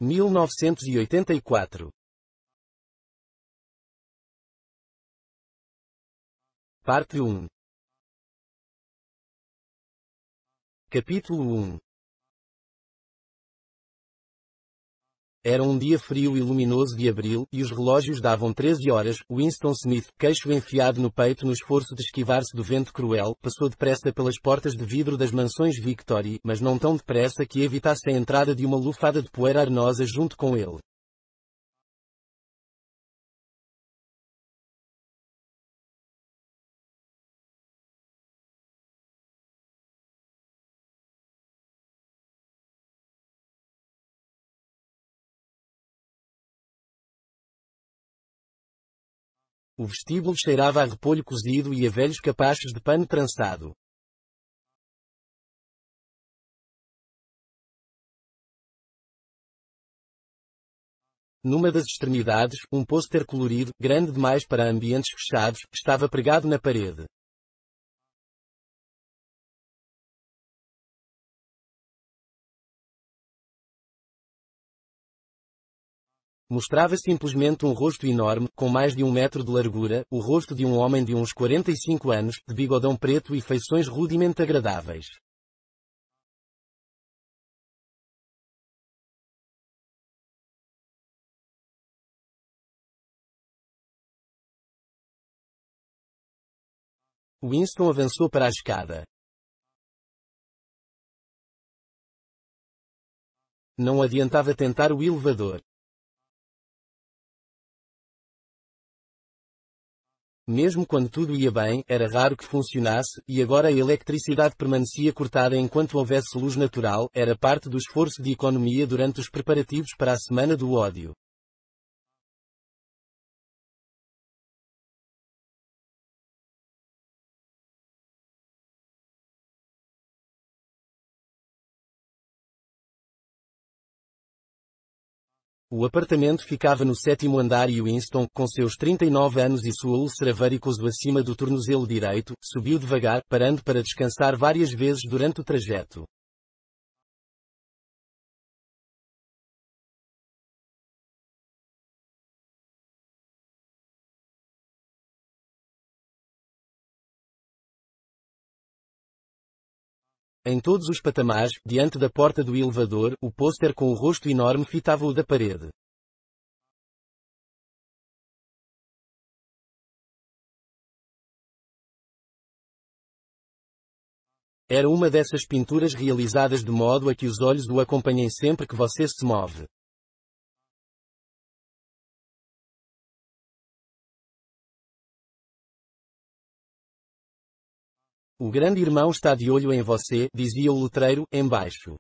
1984. Parte 1. Capítulo 1. Era um dia frio e luminoso de abril, e os relógios davam 13 horas. Winston Smith, queixo enfiado no peito no esforço de esquivar-se do vento cruel, passou depressa pelas portas de vidro das mansões Victory, mas não tão depressa que evitasse a entrada de uma lufada de poeira arenosa junto com ele. O vestíbulo cheirava a repolho cozido e a velhos capachos de pano trançado. Numa das extremidades, um pôster colorido, grande demais para ambientes fechados, estava pregado na parede. Mostrava simplesmente um rosto enorme, com mais de 1 metro de largura, o rosto de um homem de uns 45 anos, de bigodão preto e feições rudemente agradáveis. Winston avançou para a escada. Não adiantava tentar o elevador. Mesmo quando tudo ia bem, era raro que funcionasse, e agora a eletricidade permanecia cortada enquanto houvesse luz natural, era parte do esforço de economia durante os preparativos para a Semana do Ódio. O apartamento ficava no 7º andar e Winston, com seus 39 anos e sua úlcera varicoso acima do tornozelo direito, subiu devagar, parando para descansar várias vezes durante o trajeto. Em todos os patamares, diante da porta do elevador, o pôster com o rosto enorme fitava-o da parede. Era uma dessas pinturas realizadas de modo a que os olhos o acompanhem sempre que você se move. O grande irmão está de olho em você, dizia o letreiro, embaixo.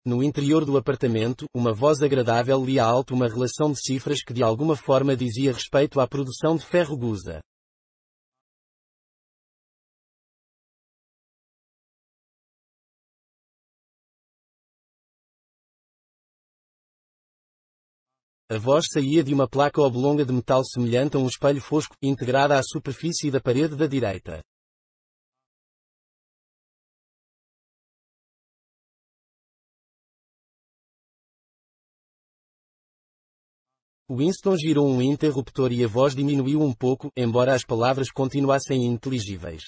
No interior do apartamento, uma voz agradável lia alto uma relação de cifras que de alguma forma dizia respeito à produção de ferro gusa. A voz saía de uma placa oblonga de metal semelhante a um espelho fosco, integrada à superfície da parede da direita. Winston girou um interruptor e a voz diminuiu um pouco, embora as palavras continuassem ininteligíveis.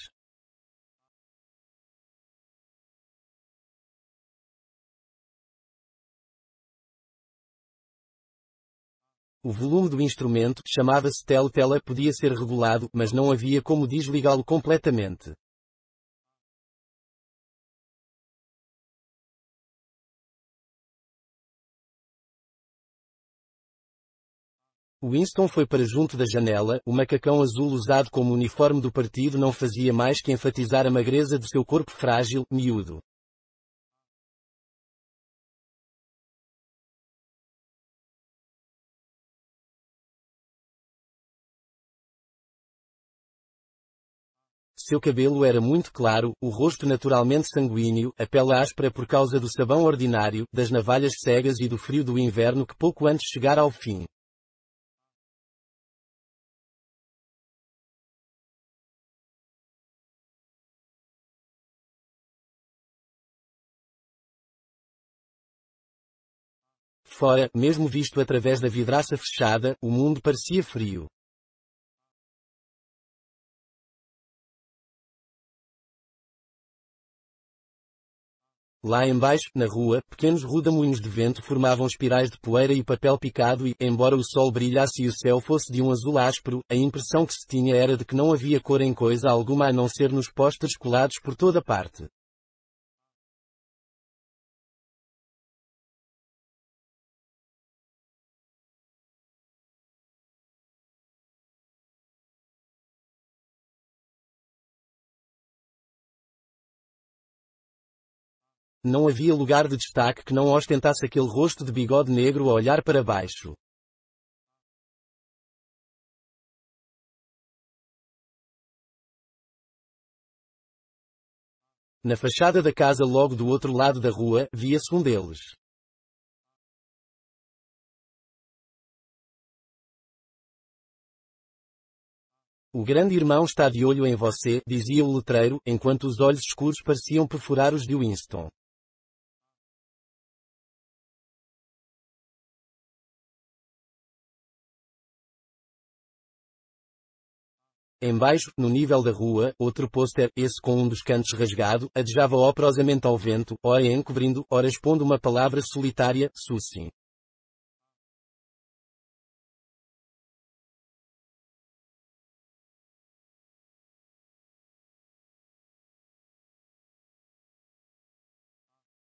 O volume do instrumento, chamava-se Telltale, podia ser regulado, mas não havia como desligá-lo completamente. Winston foi para junto da janela, o macacão azul usado como uniforme do partido não fazia mais que enfatizar a magreza de seu corpo frágil, miúdo. Seu cabelo era muito claro, o rosto naturalmente sanguíneo, a pele áspera por causa do sabão ordinário, das navalhas cegas e do frio do inverno que pouco antes chegara ao fim. Fora, mesmo visto através da vidraça fechada, o mundo parecia frio. Lá embaixo, na rua, pequenos rodamuinhos de vento formavam espirais de poeira e papel picado e, embora o sol brilhasse e o céu fosse de um azul áspero, a impressão que se tinha era de que não havia cor em coisa alguma a não ser nos pósteres colados por toda parte. Não havia lugar de destaque que não ostentasse aquele rosto de bigode negro a olhar para baixo. Na fachada da casa logo do outro lado da rua, via-se um deles. O grande irmão está de olho em você, dizia o letreiro, enquanto os olhos escuros pareciam perfurar os de Winston. Embaixo, no nível da rua, outro pôster, esse com um dos cantos rasgado, adejava operosamente ao vento, ora encobrindo, ora expondo uma palavra solitária, Sussin.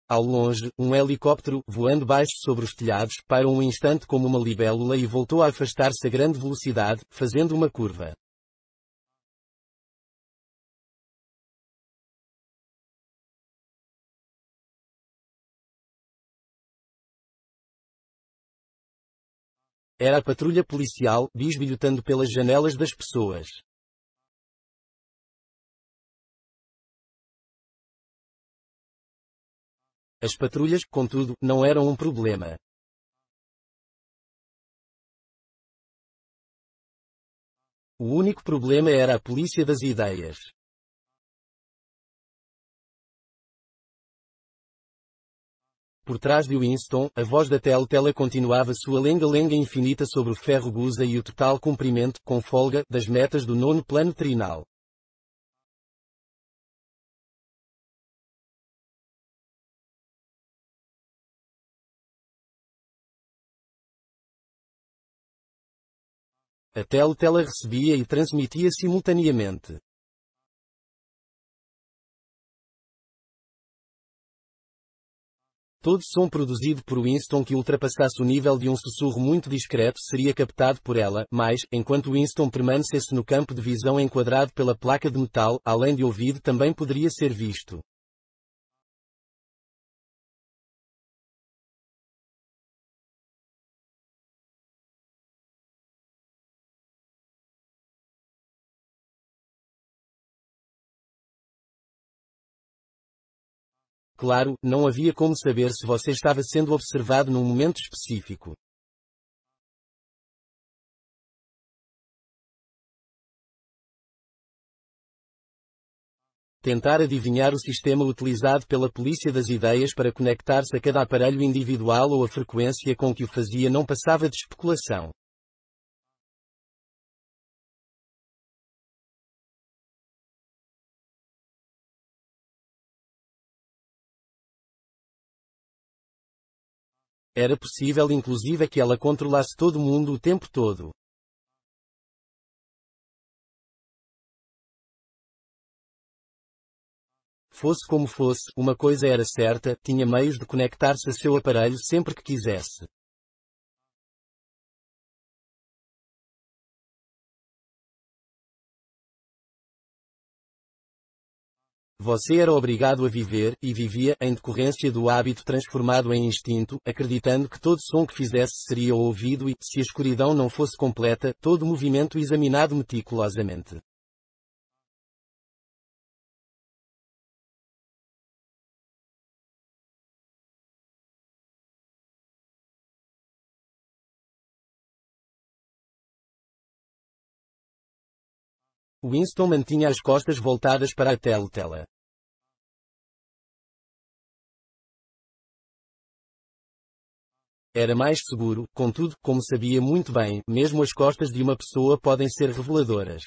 Ao longe, um helicóptero, voando baixo sobre os telhados, pairou um instante como uma libélula e voltou a afastar-se a grande velocidade, fazendo uma curva. Era a patrulha policial, bisbilhotando pelas janelas das pessoas. As patrulhas, contudo, não eram um problema. O único problema era a polícia das ideias. Por trás de Winston, a voz da Telltale continuava sua lenga-lenga infinita sobre o ferro gusa e o total cumprimento, com folga, das metas do nono plano trinal. A Telltale recebia e transmitia simultaneamente. Todo som produzido por Winston que ultrapassasse o nível de um sussurro muito discreto seria captado por ela, mas, enquanto Winston permanecesse no campo de visão enquadrado pela placa de metal, além de ouvido também poderia ser visto. Claro, não havia como saber se você estava sendo observado num momento específico. Tentar adivinhar o sistema utilizado pela polícia das ideias para conectar-se a cada aparelho individual ou a frequência com que o fazia não passava de especulação. Era possível inclusive que ela controlasse todo mundo o tempo todo. Fosse como fosse, uma coisa era certa, tinha meios de conectar-se a seu aparelho sempre que quisesse. Você era obrigado a viver, e vivia, em decorrência do hábito transformado em instinto, acreditando que todo som que fizesse seria ouvido e, se a escuridão não fosse completa, todo movimento examinado meticulosamente. Winston mantinha as costas voltadas para a Telltale. Era mais seguro, contudo, como sabia muito bem, mesmo as costas de uma pessoa podem ser reveladoras.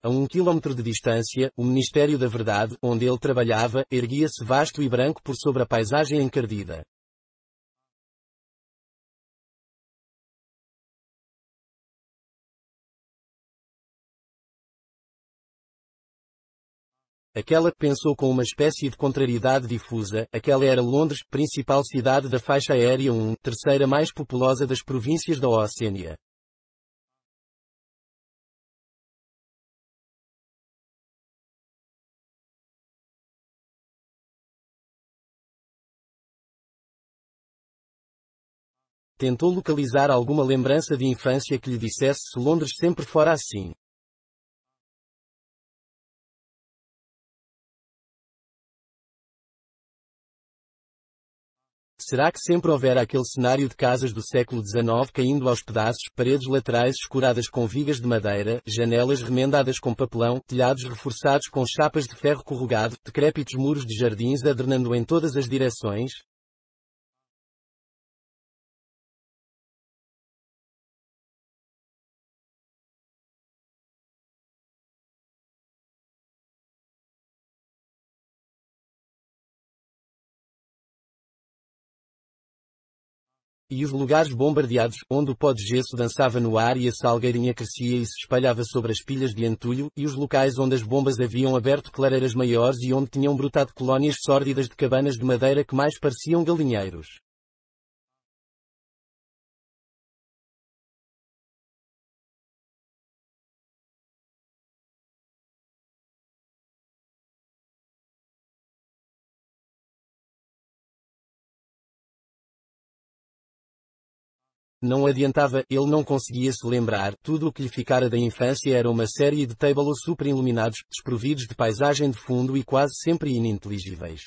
A 1 quilómetro de distância, o Ministério da Verdade, onde ele trabalhava, erguia-se vasto e branco por sobre a paisagem encardida. Aquela que pensou com uma espécie de contrariedade difusa, aquela era Londres, principal cidade da faixa aérea 1, terceira mais populosa das províncias da Oceania. Tentou localizar alguma lembrança de infância que lhe dissesse se Londres sempre fora assim. Será que sempre houvera aquele cenário de casas do século XIX caindo aos pedaços, paredes laterais escuradas com vigas de madeira, janelas remendadas com papelão, telhados reforçados com chapas de ferro corrugado, decrépitos muros de jardins adornando em todas as direções? E os lugares bombardeados, onde o pó de gesso dançava no ar e a salgueirinha crescia e se espalhava sobre as pilhas de entulho, e os locais onde as bombas haviam aberto clareiras maiores e onde tinham brotado colónias sórdidas de cabanas de madeira que mais pareciam galinheiros. Não adiantava, ele não conseguia se lembrar, tudo o que lhe ficara da infância era uma série de tabelos super iluminados, desprovidos de paisagem de fundo e quase sempre ininteligíveis.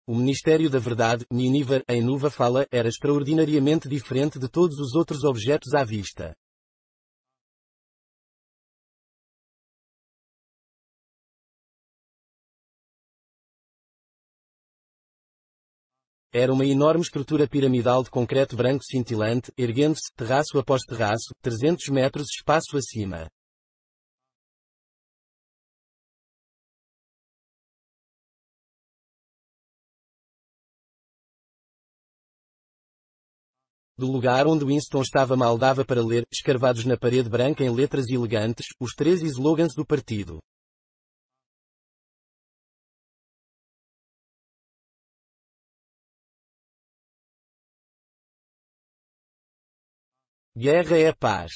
O Ministério da Verdade, Nínive, em Nuva Fala, era extraordinariamente diferente de todos os outros objetos à vista. Era uma enorme estrutura piramidal de concreto branco cintilante, erguendo-se, terraço após terraço, 300 metros espaço acima. Do lugar onde Winston estava mal dava para ler, escarvados na parede branca em letras elegantes, os 13 slogans do partido. Guerra é paz.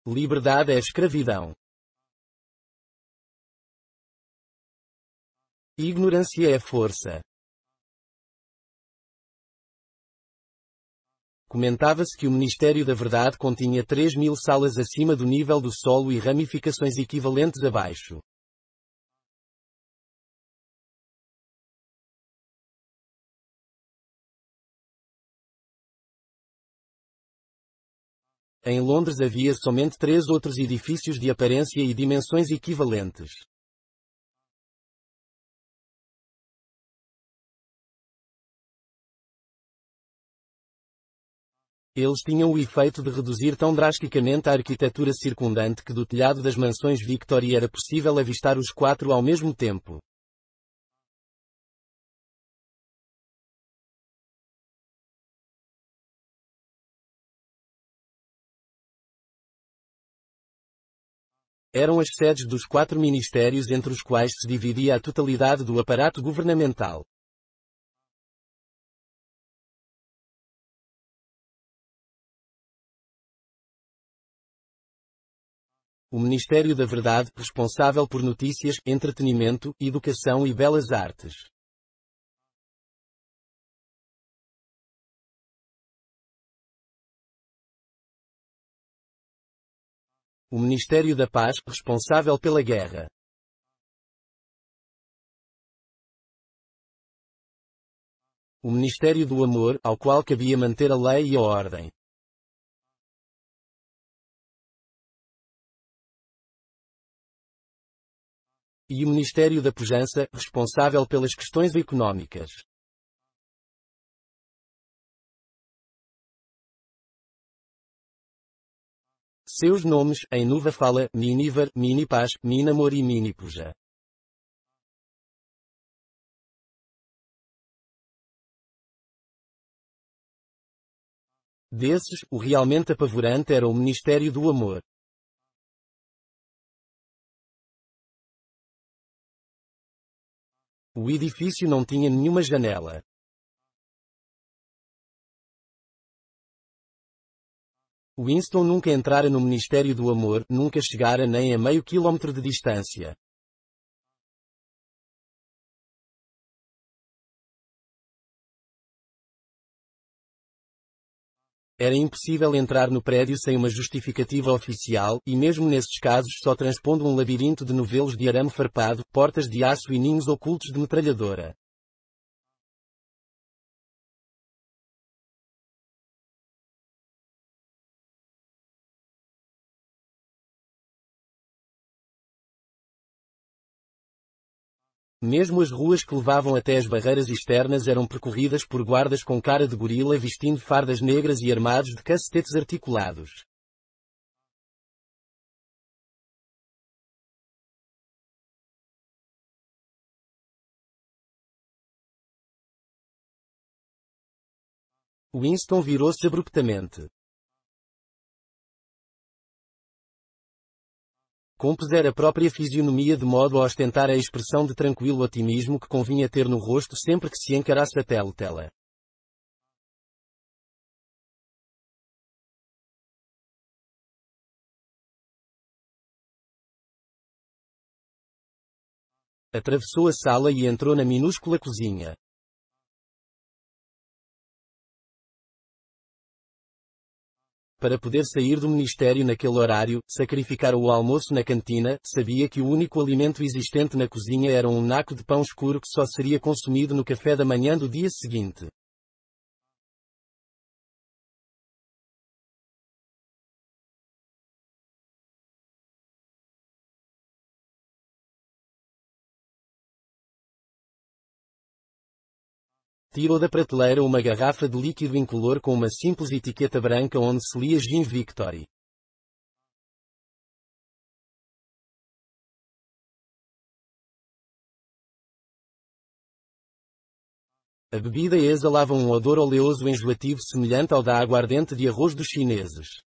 Liberdade é escravidão. Ignorância é força. Comentava-se que o Ministério da Verdade continha 3.000 salas acima do nível do solo e ramificações equivalentes abaixo. Em Londres havia somente 3 outros edifícios de aparência e dimensões equivalentes. Eles tinham o efeito de reduzir tão drasticamente a arquitetura circundante que do telhado das mansões Victory era possível avistar os 4 ao mesmo tempo. Eram as sedes dos 4 ministérios entre os quais se dividia a totalidade do aparato governamental. O Ministério da Verdade, responsável por notícias, entretenimento, educação e belas artes. O Ministério da Paz, responsável pela guerra. O Ministério do Amor, ao qual cabia manter a lei e a ordem. E o Ministério da Pujança, responsável pelas questões económicas. Seus nomes, em Nuva fala, Miniver, Minipaz, Minamor e Minipuja. Desses, o realmente apavorante era o Ministério do Amor. O edifício não tinha nenhuma janela. Winston nunca entrara no Ministério do Amor, nunca chegara nem a meio quilómetro de distância. Era impossível entrar no prédio sem uma justificativa oficial, e mesmo nesses casos só transpondo um labirinto de novelos de arame farpado, portas de aço e ninhos ocultos de metralhadora. Mesmo as ruas que levavam até as barreiras externas eram percorridas por guardas com cara de gorila vestindo fardas negras e armados de cacetetes articulados. Winston virou-se abruptamente. Compusera a própria fisionomia de modo a ostentar a expressão de tranquilo otimismo que convinha ter no rosto sempre que se encarasse a Telltale. Atravessou a sala e entrou na minúscula cozinha. Para poder sair do ministério naquele horário, sacrificar o almoço na cantina, sabia que o único alimento existente na cozinha era um naco de pão escuro que só seria consumido no café da manhã do dia seguinte. Tirou da prateleira uma garrafa de líquido incolor com uma simples etiqueta branca onde se lia Gin Victory. A bebida exalava um odor oleoso enjoativo semelhante ao da aguardente de arroz dos chineses.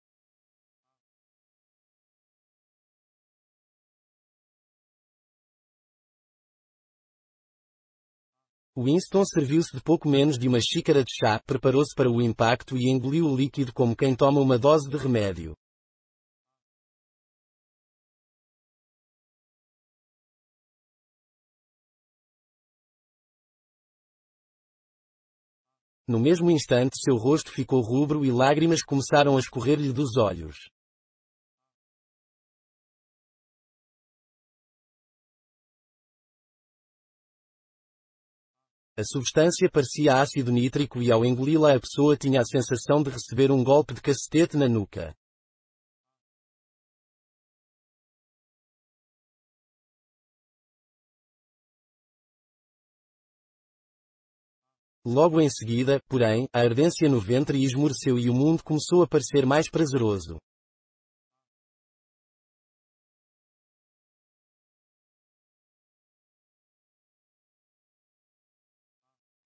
Winston serviu-se de pouco menos de uma xícara de chá, preparou-se para o impacto e engoliu o líquido como quem toma uma dose de remédio. No mesmo instante seu rosto ficou rubro e lágrimas começaram a escorrer-lhe dos olhos. A substância parecia ácido nítrico e ao engoli-la a pessoa tinha a sensação de receber um golpe de cacetete na nuca. Logo em seguida, porém, a ardência no ventre esmoreceu e o mundo começou a parecer mais prazeroso.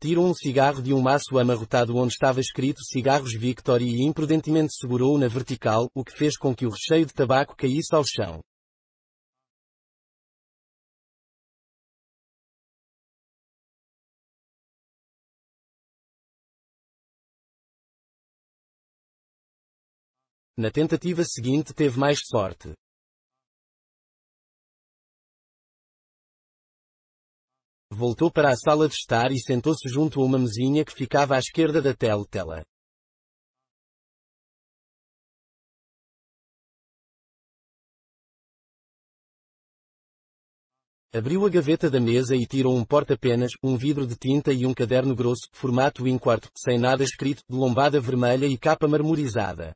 Tirou um cigarro de um maço amarrotado onde estava escrito Cigarros Victory e imprudentemente segurou-o na vertical, o que fez com que o recheio de tabaco caísse ao chão. Na tentativa seguinte teve mais sorte. Voltou para a sala de estar e sentou-se junto a uma mesinha que ficava à esquerda da Telltale. Abriu a gaveta da mesa e tirou um porta-penas, um vidro de tinta e um caderno grosso, formato A4, sem nada escrito, de lombada vermelha e capa marmorizada.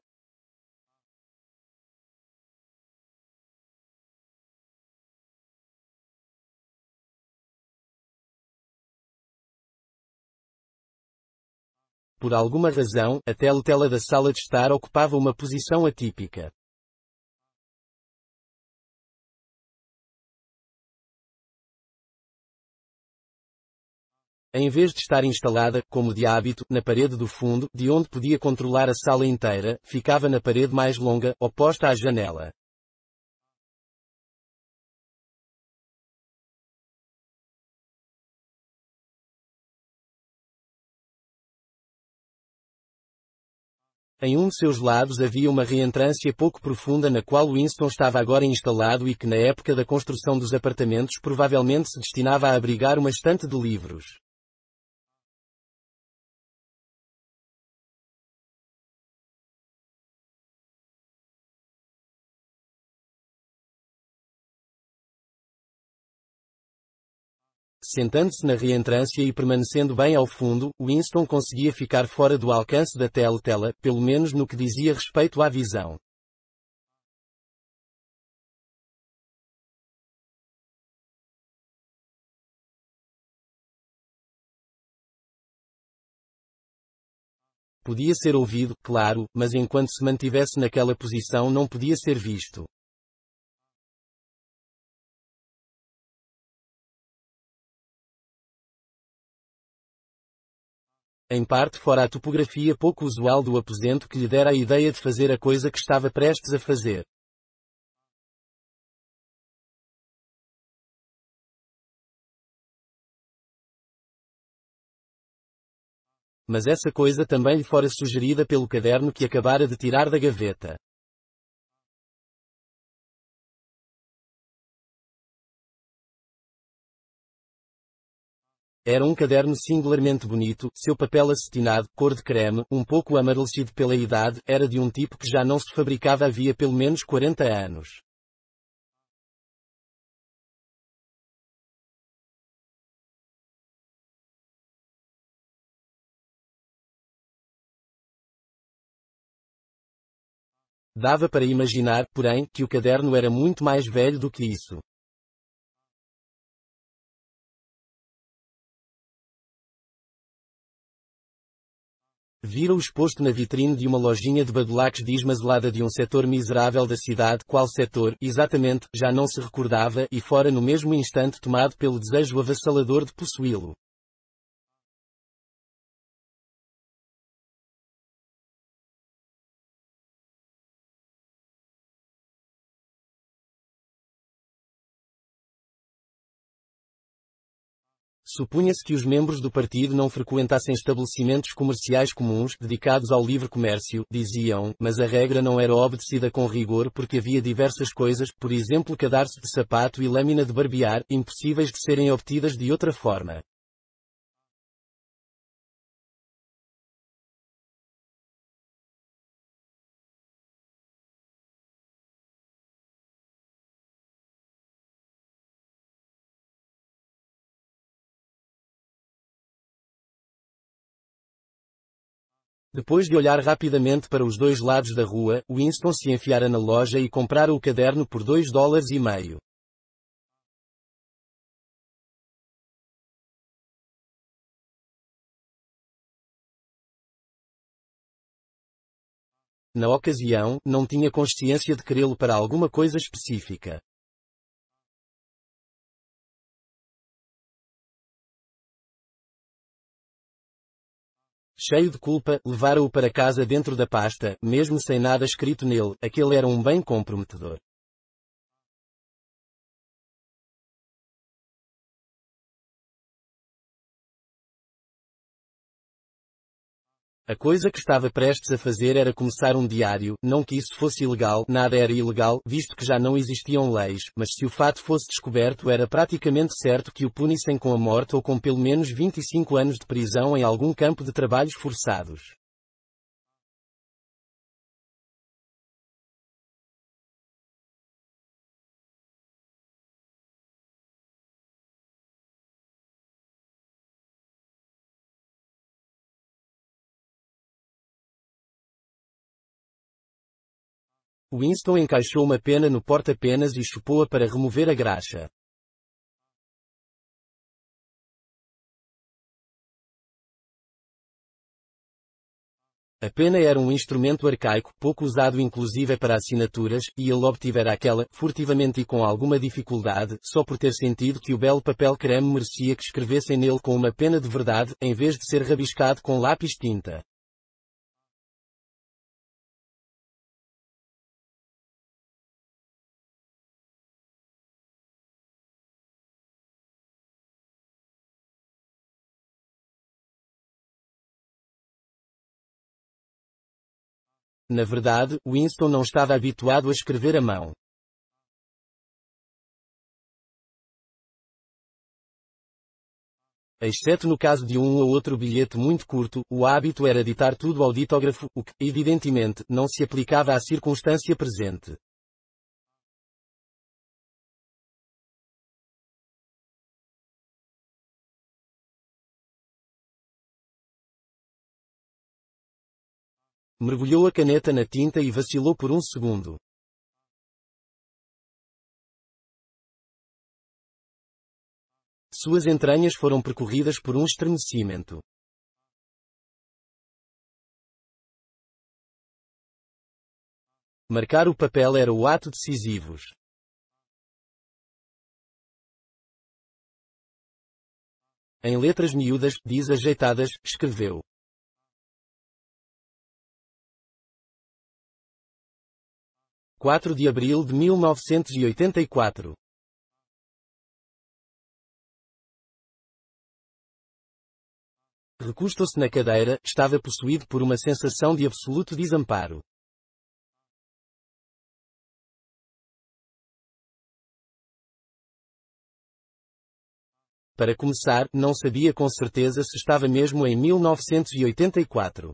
Por alguma razão, a tela da sala de estar ocupava uma posição atípica. Em vez de estar instalada, como de hábito, na parede do fundo, de onde podia controlar a sala inteira, ficava na parede mais longa, oposta à janela. Em um de seus lados havia uma reentrância pouco profunda na qual Winston estava agora instalado e que na época da construção dos apartamentos provavelmente se destinava a abrigar uma estante de livros. Sentando-se na reentrância e permanecendo bem ao fundo, Winston conseguia ficar fora do alcance da tela, pelo menos no que dizia respeito à visão. Podia ser ouvido, claro, mas enquanto se mantivesse naquela posição não podia ser visto. Em parte fora a topografia pouco usual do aposento que lhe dera a ideia de fazer a coisa que estava prestes a fazer. Mas essa coisa também lhe fora sugerida pelo caderno que acabara de tirar da gaveta. Era um caderno singularmente bonito, seu papel acetinado, cor de creme, um pouco amarelecido pela idade, era de um tipo que já não se fabricava havia pelo menos 40 anos. Dava para imaginar, porém, que o caderno era muito mais velho do que isso. Vira-o exposto na vitrine de uma lojinha de badulaques desmazelada de um setor miserável da cidade. Qual setor, exatamente, já não se recordava, e fora no mesmo instante tomado pelo desejo avassalador de possuí-lo. Supunha-se que os membros do partido não frequentassem estabelecimentos comerciais comuns, dedicados ao livre comércio, diziam, mas a regra não era obedecida com rigor porque havia diversas coisas, por exemplo cadarço de sapato e lâmina de barbear, impossíveis de serem obtidas de outra forma. Depois de olhar rapidamente para os dois lados da rua, Winston se enfiara na loja e comprara o caderno por $2,50. Na ocasião, não tinha consciência de querê-lo para alguma coisa específica. Cheio de culpa, levara-o para casa dentro da pasta, mesmo sem nada escrito nele, aquele era um bem comprometedor. A coisa que estava prestes a fazer era começar um diário, não que isso fosse ilegal, nada era ilegal, visto que já não existiam leis, mas se o fato fosse descoberto era praticamente certo que o punissem com a morte ou com pelo menos 25 anos de prisão em algum campo de trabalhos forçados. Winston encaixou uma pena no porta-penas e chupou-a para remover a graxa. A pena era um instrumento arcaico, pouco usado inclusive para assinaturas, e ele obtivera aquela, furtivamente e com alguma dificuldade, só por ter sentido que o belo papel creme merecia que escrevessem nele com uma pena de verdade, em vez de ser rabiscado com lápis-tinta. Na verdade, Winston não estava habituado a escrever à mão. Exceto no caso de um ou outro bilhete muito curto, o hábito era ditar tudo ao ditógrafo, o que, evidentemente, não se aplicava à circunstância presente. Mergulhou a caneta na tinta e vacilou por um segundo. Suas entranhas foram percorridas por um estremecimento. Marcar o papel era o ato decisivo. Em letras miúdas, desajeitadas, escreveu: 4 de abril de 1984. Recostou-se na cadeira, estava possuído por uma sensação de absoluto desamparo. Para começar, não sabia com certeza se estava mesmo em 1984.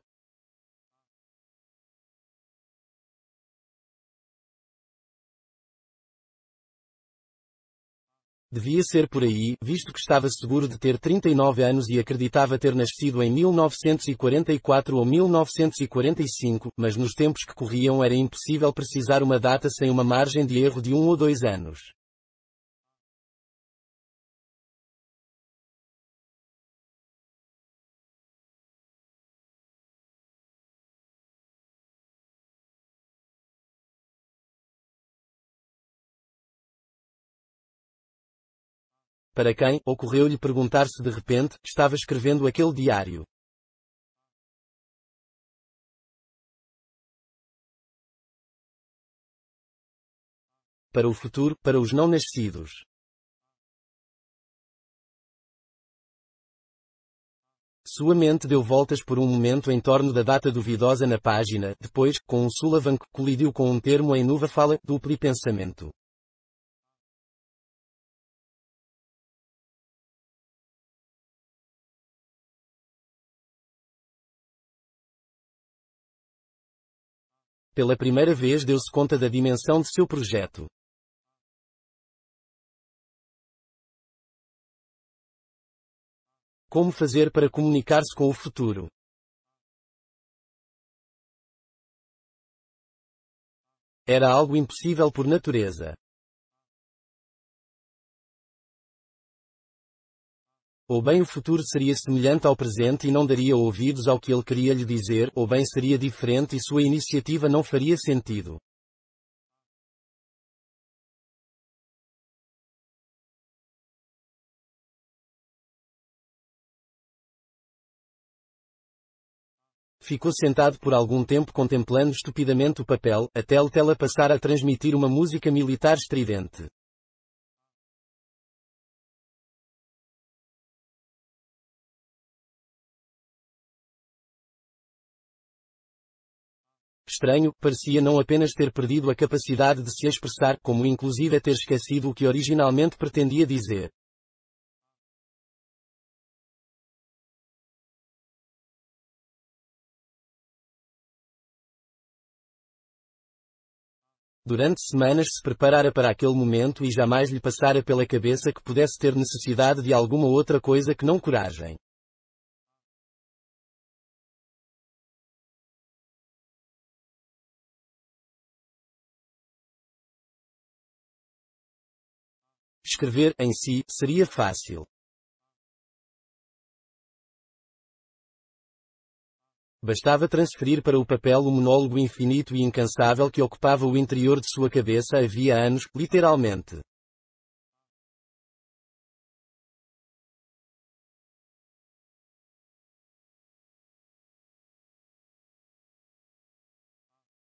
Devia ser por aí, visto que estava seguro de ter 39 anos e acreditava ter nascido em 1944 ou 1945, mas nos tempos que corriam era impossível precisar uma data sem uma margem de erro de 1 ou 2 anos. Para quem, ocorreu-lhe perguntar se de repente, estava escrevendo aquele diário. Para o futuro, para os não nascidos. Sua mente deu voltas por um momento em torno da data duvidosa na página, depois, com um sulavanco, colidiu com um termo em nova fala, duplo pensamento. Pela primeira vez deu-se conta da dimensão de seu projeto. Como fazer para comunicar-se com o futuro? Era algo impossível por natureza. Ou bem o futuro seria semelhante ao presente e não daria ouvidos ao que ele queria lhe dizer, ou bem seria diferente e sua iniciativa não faria sentido. Ficou sentado por algum tempo contemplando estupidamente o papel, até a tela passar a transmitir uma música militar estridente. Estranho, parecia não apenas ter perdido a capacidade de se expressar, como inclusive ter esquecido o que originalmente pretendia dizer. Durante semanas se preparara para aquele momento e jamais lhe passara pela cabeça que pudesse ter necessidade de alguma outra coisa que não coragem. Escrever, em si, seria fácil. Bastava transferir para o papel o monólogo infinito e incansável que ocupava o interior de sua cabeça havia anos, literalmente.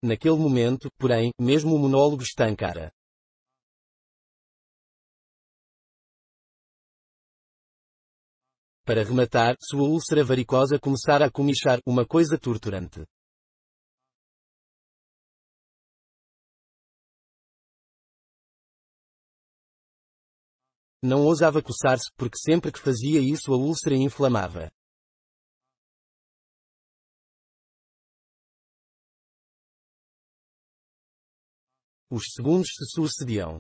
Naquele momento, porém, mesmo o monólogo estancara. Para rematar, sua úlcera varicosa começara a comichar, uma coisa torturante. Não ousava coçar-se, porque sempre que fazia isso a úlcera inflamava. Os segundos se sucediam.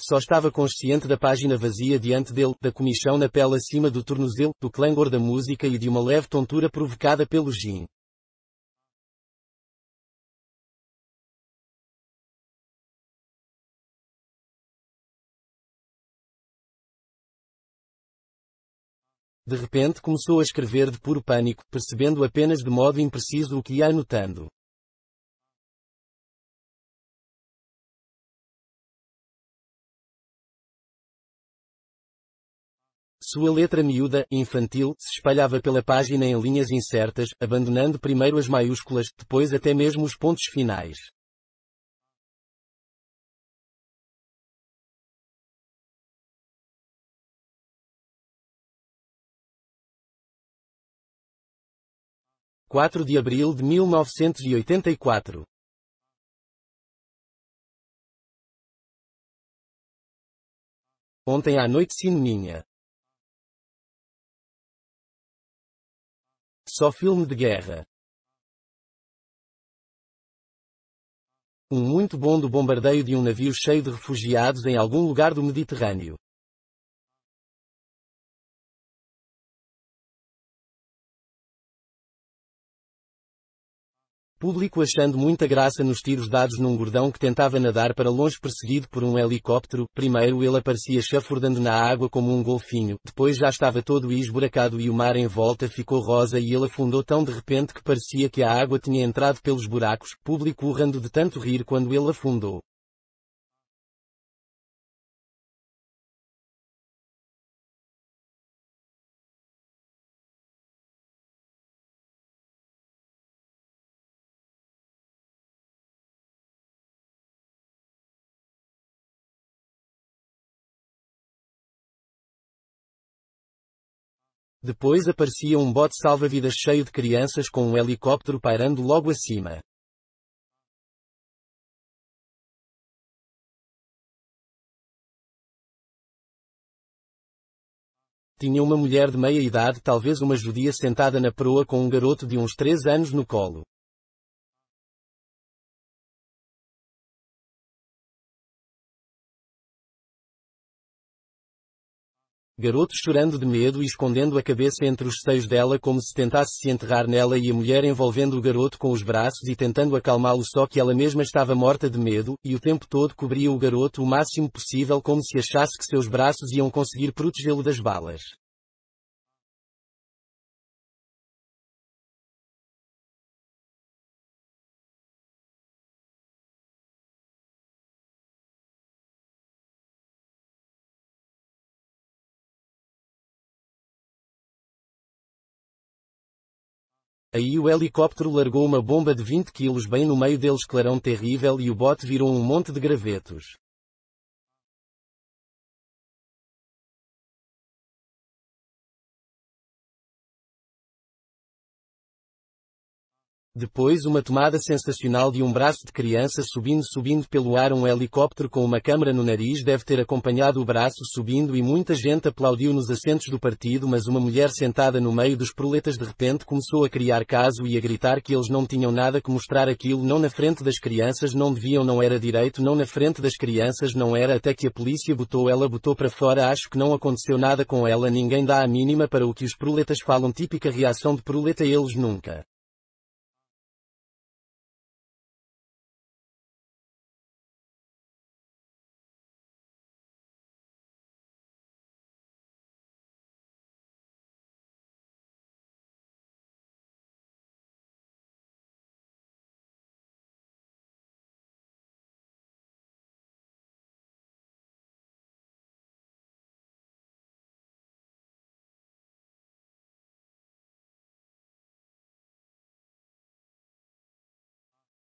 Só estava consciente da página vazia diante dele, da comichão na pele acima do tornozelo, do clangor da música e de uma leve tontura provocada pelo gin. De repente começou a escrever de puro pânico, percebendo apenas de modo impreciso o que ia anotando. Sua letra miúda, infantil, se espalhava pela página em linhas incertas, abandonando primeiro as maiúsculas, depois até mesmo os pontos finais. Quatro de abril de 1984. Ontem à noite cineminha. Só filme de guerra. Um muito bom do bombardeio de um navio cheio de refugiados em algum lugar do Mediterrâneo. Público achando muita graça nos tiros dados num gordão que tentava nadar para longe perseguido por um helicóptero. Primeiro ele aparecia chafurdando na água como um golfinho, depois já estava todo esburacado e o mar em volta ficou rosa e ele afundou tão de repente que parecia que a água tinha entrado pelos buracos, público urrando de tanto rir quando ele afundou. Depois aparecia um bote salva-vidas cheio de crianças com um helicóptero pairando logo acima. Tinha uma mulher de meia idade, talvez uma judia, sentada na proa com um garoto de uns 3 anos no colo. Garoto chorando de medo e escondendo a cabeça entre os seios dela como se tentasse se enterrar nela, e a mulher envolvendo o garoto com os braços e tentando acalmá-lo, só que ela mesma estava morta de medo, e o tempo todo cobria o garoto o máximo possível como se achasse que seus braços iam conseguir protegê-lo das balas. Aí o helicóptero largou uma bomba de 20 quilos bem no meio deles, clarão terrível, e o bote virou um monte de gravetos. Depois uma tomada sensacional de um braço de criança subindo pelo ar. Um helicóptero com uma câmara no nariz deve ter acompanhado o braço subindo e muita gente aplaudiu nos assentos do partido, mas uma mulher sentada no meio dos proletas de repente começou a criar caso e a gritar que eles não tinham nada que mostrar, aquilo não na frente das crianças não deviam, não era direito, não na frente das crianças não era, até que a polícia ela botou para fora. Acho que não aconteceu nada com ela, ninguém dá a mínima para o que os proletas falam, típica reação de proleta, eles nunca.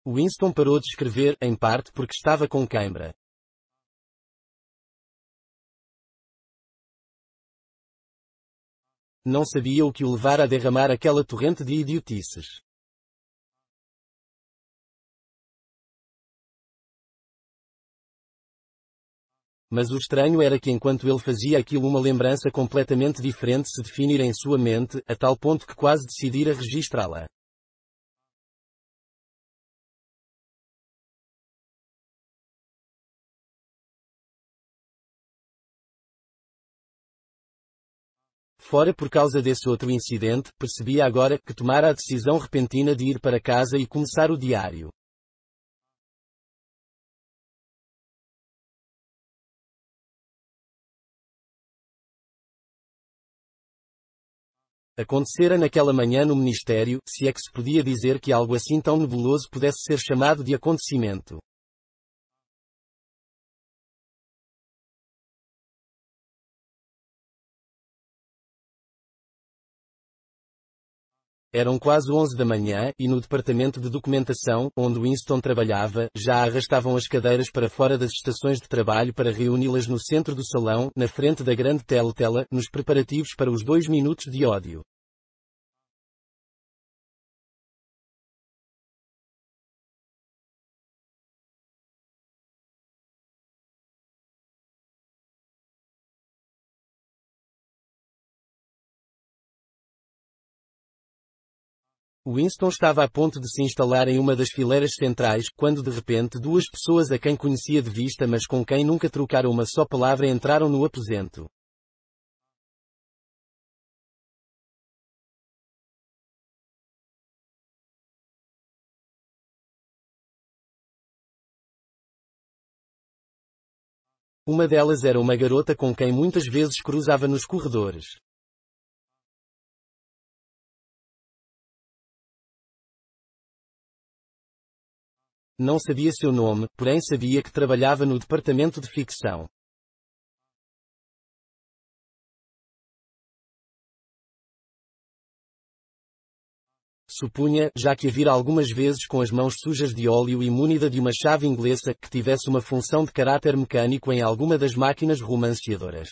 Winston parou de escrever, em parte porque estava com cãibra. Não sabia o que o levara a derramar aquela torrente de idiotices. Mas o estranho era que enquanto ele fazia aquilo uma lembrança completamente diferente se definir em sua mente, a tal ponto que quase decidira registrá-la. Fora por causa desse outro incidente, percebia agora que tomara a decisão repentina de ir para casa e começar o diário. Acontecera naquela manhã no ministério, se é que se podia dizer que algo assim tão nebuloso pudesse ser chamado de acontecimento. Eram quase 11 da manhã, e no departamento de documentação, onde Winston trabalhava, já arrastavam as cadeiras para fora das estações de trabalho para reuni-las no centro do salão, na frente da grande tela, nos preparativos para os 2 minutos de ódio. Winston estava a ponto de se instalar em uma das fileiras centrais, quando de repente duas pessoas a quem conhecia de vista mas com quem nunca trocara uma só palavra entraram no aposento. Uma delas era uma garota com quem muitas vezes cruzava nos corredores. Não sabia seu nome, porém sabia que trabalhava no departamento de ficção. Supunha, já que a vira algumas vezes com as mãos sujas de óleo e munida de uma chave inglesa que tivesse uma função de caráter mecânico em alguma das máquinas romanceadoras.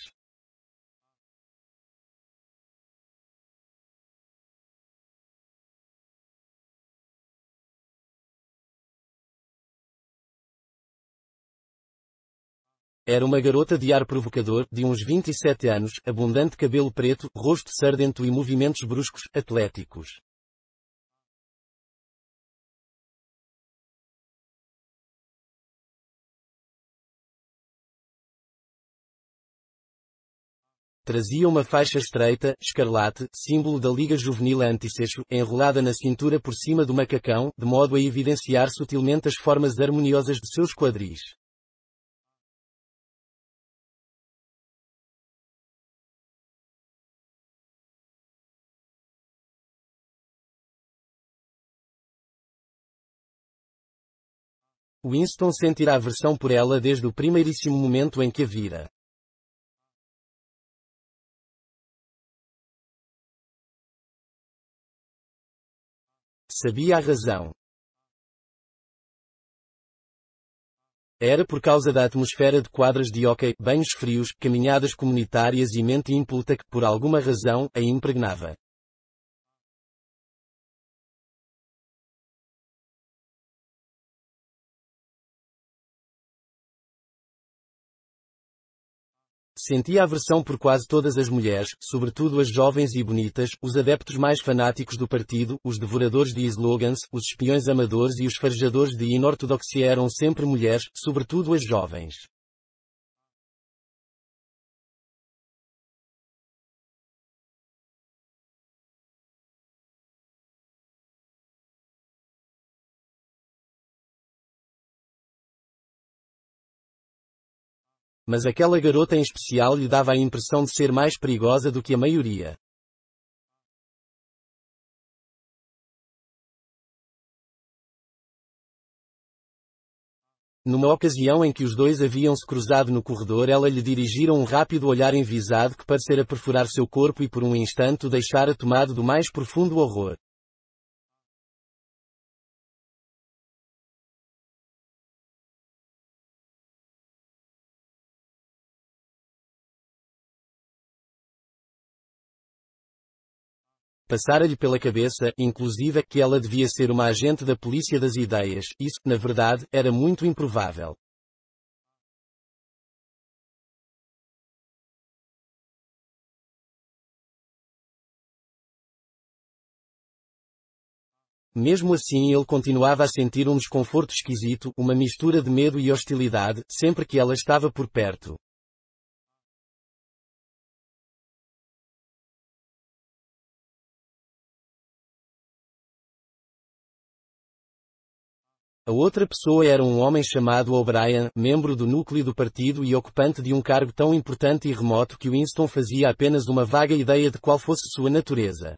Era uma garota de ar provocador, de uns 27 anos, abundante cabelo preto, rosto sardento e movimentos bruscos, atléticos. Trazia uma faixa estreita, escarlate, símbolo da Liga Juvenil Antissexo, enrolada na cintura por cima do macacão, de modo a evidenciar sutilmente as formas harmoniosas de seus quadris. Winston sentira aversão por ela desde o primeiríssimo momento em que a vira. Sabia a razão. Era por causa da atmosfera de quadras de hóquei, banhos frios, caminhadas comunitárias e mente impulta que, por alguma razão, a impregnava. Sentia aversão por quase todas as mulheres, sobretudo as jovens e bonitas, os adeptos mais fanáticos do partido, os devoradores de slogans, os espiões amadores e os farejadores de inortodoxia eram sempre mulheres, sobretudo as jovens. Mas aquela garota em especial lhe dava a impressão de ser mais perigosa do que a maioria. Numa ocasião em que os dois haviam se cruzado no corredor, ela lhe dirigira um rápido olhar envisado que parecera perfurar seu corpo e por um instante o deixara tomado do mais profundo horror. Passara-lhe pela cabeça, inclusive, que ela devia ser uma agente da polícia das ideias. Isso, na verdade, era muito improvável. Mesmo assim ele continuava a sentir um desconforto esquisito, uma mistura de medo e hostilidade, sempre que ela estava por perto. A outra pessoa era um homem chamado O'Brien, membro do núcleo do partido e ocupante de um cargo tão importante e remoto que Winston fazia apenas uma vaga ideia de qual fosse sua natureza.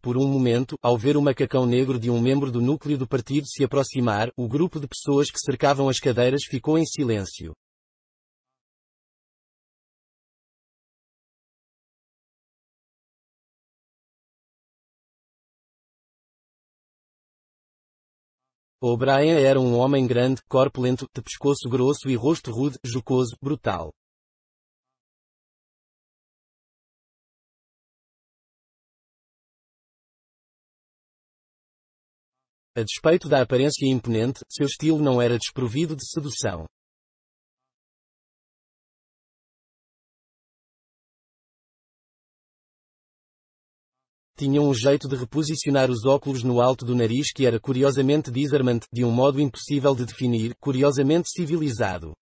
Por um momento, ao ver o macacão negro de um membro do núcleo do partido se aproximar, o grupo de pessoas que cercavam as cadeiras ficou em silêncio. O'Brien era um homem grande, corpulento, de pescoço grosso e rosto rude, jocoso, brutal. A despeito da aparência imponente, seu estilo não era desprovido de sedução. Tinha um jeito de reposicionar os óculos no alto do nariz que era curiosamente disarmante, de um modo impossível de definir, curiosamente civilizado.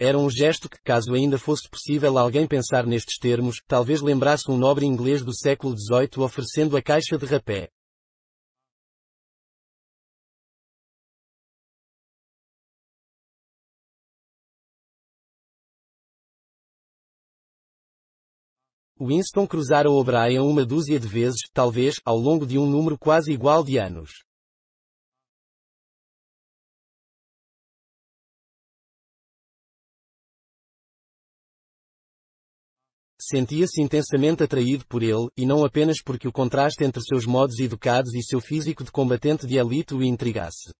Era um gesto que, caso ainda fosse possível alguém pensar nestes termos, talvez lembrasse um nobre inglês do século XVIII oferecendo a caixa de rapé. Winston cruzara O'Brien uma dúzia de vezes, talvez, ao longo de um número quase igual de anos. Sentia-se intensamente atraído por ele, e não apenas porque o contraste entre seus modos educados e seu físico de combatente de elite o intrigasse.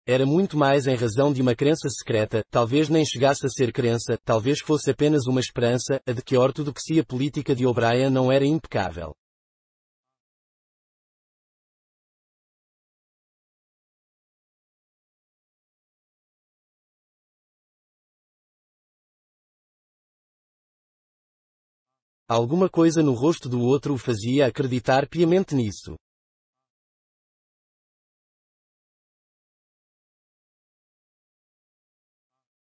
Era muito mais em razão de uma crença secreta, talvez nem chegasse a ser crença, talvez fosse apenas uma esperança, a de que a ortodoxia política de O'Brien não era impecável. Alguma coisa no rosto do outro o fazia acreditar piamente nisso.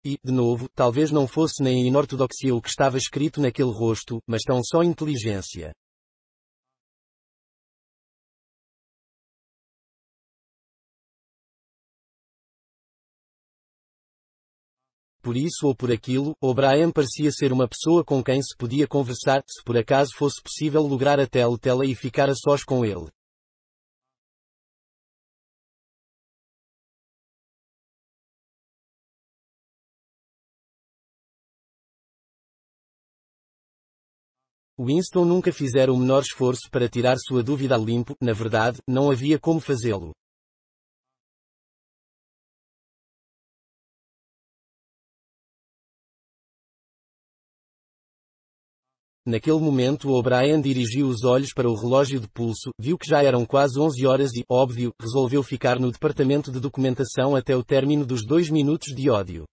E, de novo, talvez não fosse nem inortodoxia o que estava escrito naquele rosto, mas tão só inteligência. Por isso ou por aquilo, O'Brien parecia ser uma pessoa com quem se podia conversar, se por acaso fosse possível lograr a tela e ficar a sós com ele. Winston nunca fizera o menor esforço para tirar sua dúvida a limpo, na verdade, não havia como fazê-lo. Naquele momento O'Brien dirigiu os olhos para o relógio de pulso, viu que já eram quase 11 horas e, óbvio, resolveu ficar no departamento de documentação até o término dos 2 minutos de ódio.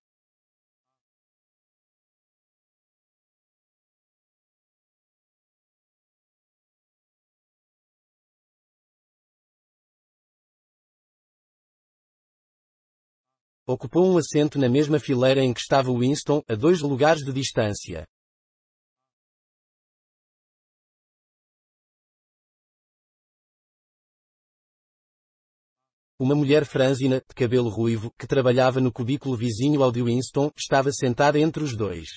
Ocupou um assento na mesma fileira em que estava Winston, a 2 lugares de distância. Uma mulher franzina, de cabelo ruivo, que trabalhava no cubículo vizinho ao de Winston, estava sentada entre os dois.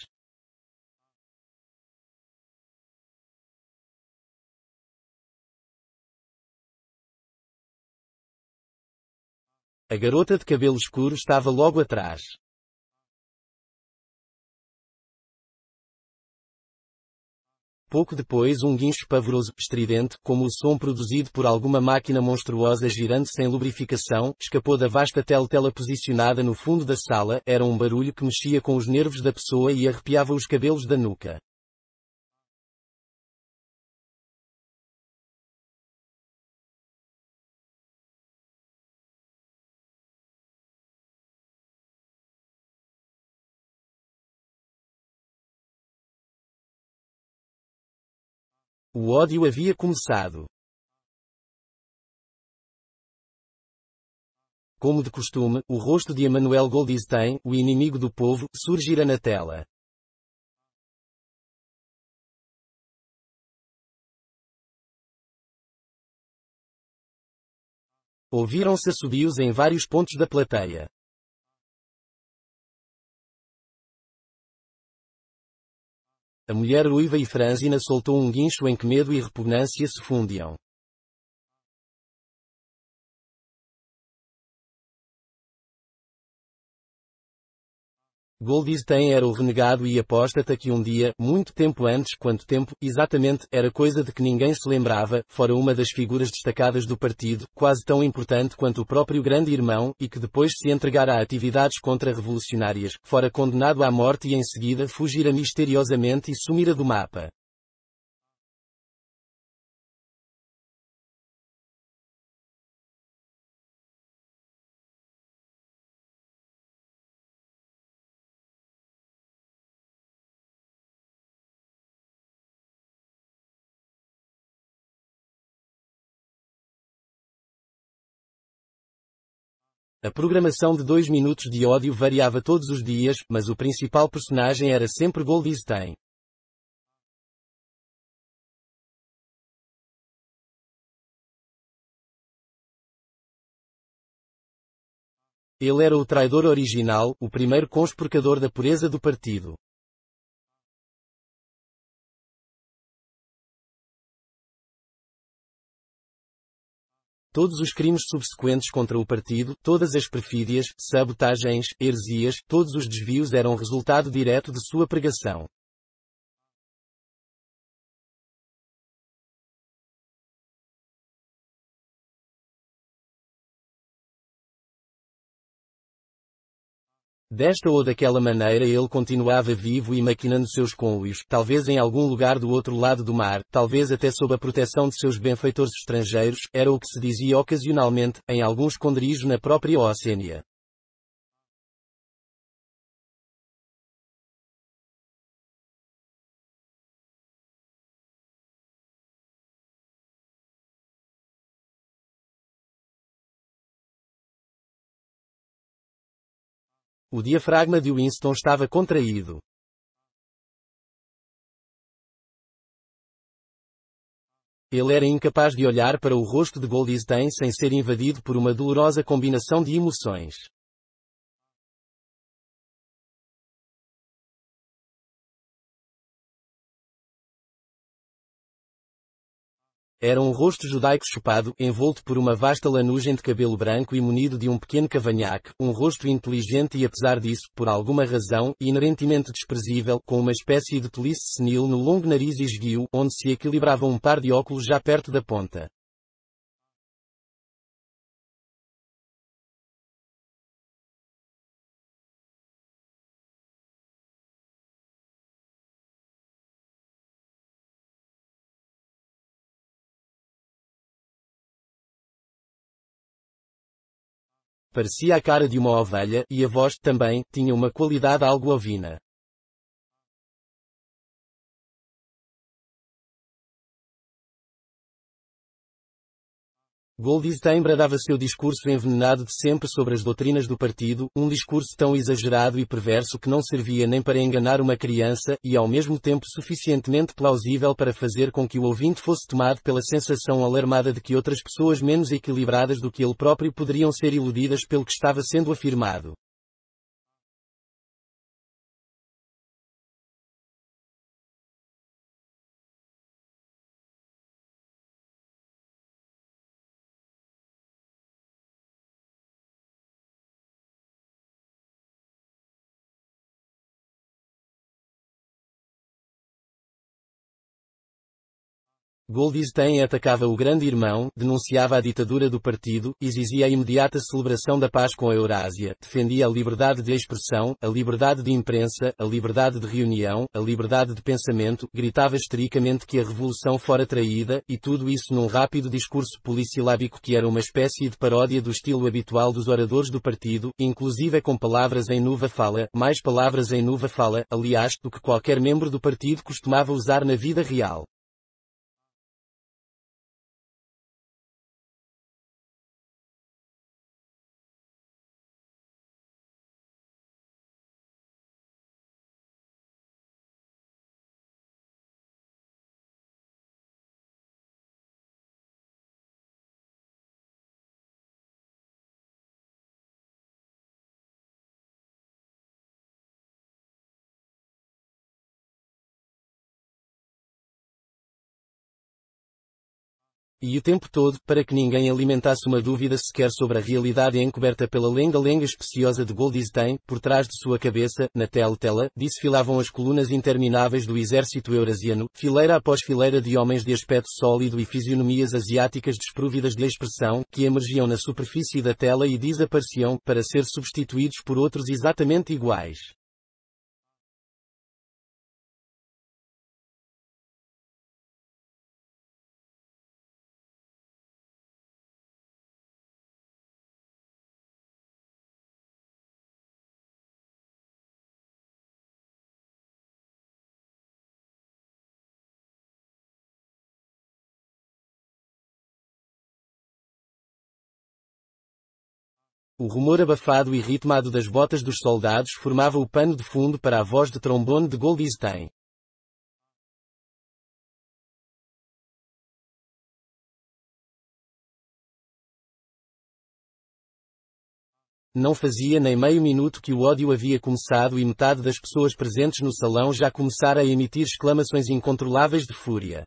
A garota de cabelo escuro estava logo atrás. Pouco depois um guincho pavoroso, estridente, como o som produzido por alguma máquina monstruosa girando sem lubrificação, escapou da vasta teletela posicionada no fundo da sala. Era um barulho que mexia com os nervos da pessoa e arrepiava os cabelos da nuca. O ódio havia começado. Como de costume, o rosto de Emmanuel Goldstein, o inimigo do povo, surgira na tela. Ouviram-se assobios em vários pontos da plateia. A mulher ruiva e franzina soltou um guincho em que medo e repugnância se fundiam. Goldstein era o renegado e apóstata que um dia, muito tempo antes, quanto tempo, exatamente, era coisa de que ninguém se lembrava, fora uma das figuras destacadas do partido, quase tão importante quanto o próprio grande irmão, e que depois se entregara a atividades contra-revolucionárias, fora condenado à morte e em seguida fugira misteriosamente e sumira do mapa. A programação de 2 minutos de ódio variava todos os dias, mas o principal personagem era sempre Goldstein. Ele era o traidor original, o primeiro conspurcador da pureza do partido. Todos os crimes subsequentes contra o partido, todas as perfídias, sabotagens, heresias, todos os desvios eram resultado direto de sua pregação. Desta ou daquela maneira ele continuava vivo e maquinando seus conluios, talvez em algum lugar do outro lado do mar, talvez até sob a proteção de seus benfeitores estrangeiros, era o que se dizia ocasionalmente, em algum esconderijo na própria Océania. O diafragma de Winston estava contraído. Ele era incapaz de olhar para o rosto de Goldstein sem ser invadido por uma dolorosa combinação de emoções. Era um rosto judaico chupado, envolto por uma vasta lanugem de cabelo branco e munido de um pequeno cavanhaque, um rosto inteligente e apesar disso, por alguma razão, inerentemente desprezível, com uma espécie de tolice senil no longo nariz esguio, onde se equilibrava um par de óculos já perto da ponta. Parecia a cara de uma ovelha, e a voz, também, tinha uma qualidade algo ovina. Goldstein bradava seu discurso envenenado de sempre sobre as doutrinas do partido, um discurso tão exagerado e perverso que não servia nem para enganar uma criança, e ao mesmo tempo suficientemente plausível para fazer com que o ouvinte fosse tomado pela sensação alarmada de que outras pessoas menos equilibradas do que ele próprio poderiam ser iludidas pelo que estava sendo afirmado. Goldstein atacava o grande irmão, denunciava a ditadura do partido, exigia a imediata celebração da paz com a Eurásia, defendia a liberdade de expressão, a liberdade de imprensa, a liberdade de reunião, a liberdade de pensamento, gritava histericamente que a revolução fora traída, e tudo isso num rápido discurso polissilábico que era uma espécie de paródia do estilo habitual dos oradores do partido, inclusive com palavras em nuva fala, mais palavras em nuva fala, aliás, do que qualquer membro do partido costumava usar na vida real. E o tempo todo, para que ninguém alimentasse uma dúvida sequer sobre a realidade encoberta pela lenga-lenga especiosa de Goldstein, por trás de sua cabeça, na tela, desfilavam as colunas intermináveis do exército eurasiano, fileira após fileira de homens de aspecto sólido e fisionomias asiáticas desprovidas de expressão, que emergiam na superfície da tela e desapareciam, para ser substituídos por outros exatamente iguais. O rumor abafado e ritmado das botas dos soldados formava o pano de fundo para a voz de trombone de Goldstein. Não fazia nem meio minuto que o ódio havia começado e metade das pessoas presentes no salão já começara a emitir exclamações incontroláveis de fúria.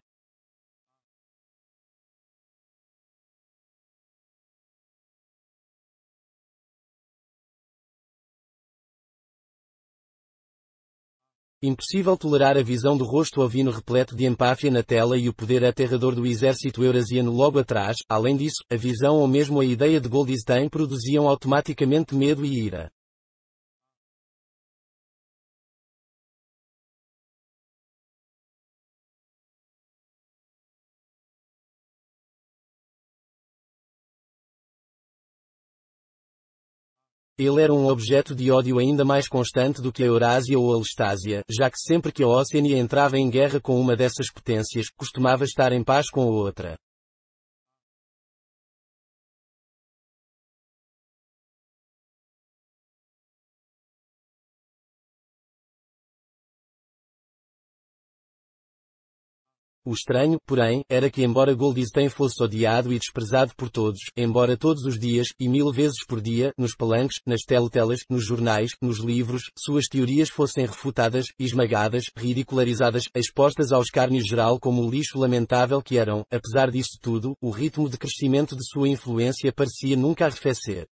Impossível tolerar a visão do rosto ovino repleto de empáfia na tela e o poder aterrador do exército eurasiano logo atrás. Além disso, a visão ou mesmo a ideia de Goldstein produziam automaticamente medo e ira. Ele era um objeto de ódio ainda mais constante do que a Eurásia ou a Lestásia, já que sempre que a Oceania entrava em guerra com uma dessas potências, costumava estar em paz com a outra. O estranho, porém, era que embora Goldstein fosse odiado e desprezado por todos, embora todos os dias, e 1000 vezes por dia, nos palanques, nas teletelas, nos jornais, nos livros, suas teorias fossem refutadas, esmagadas, ridicularizadas, expostas ao escárnio geral como o lixo lamentável que eram, apesar disso tudo, o ritmo de crescimento de sua influência parecia nunca arrefecer.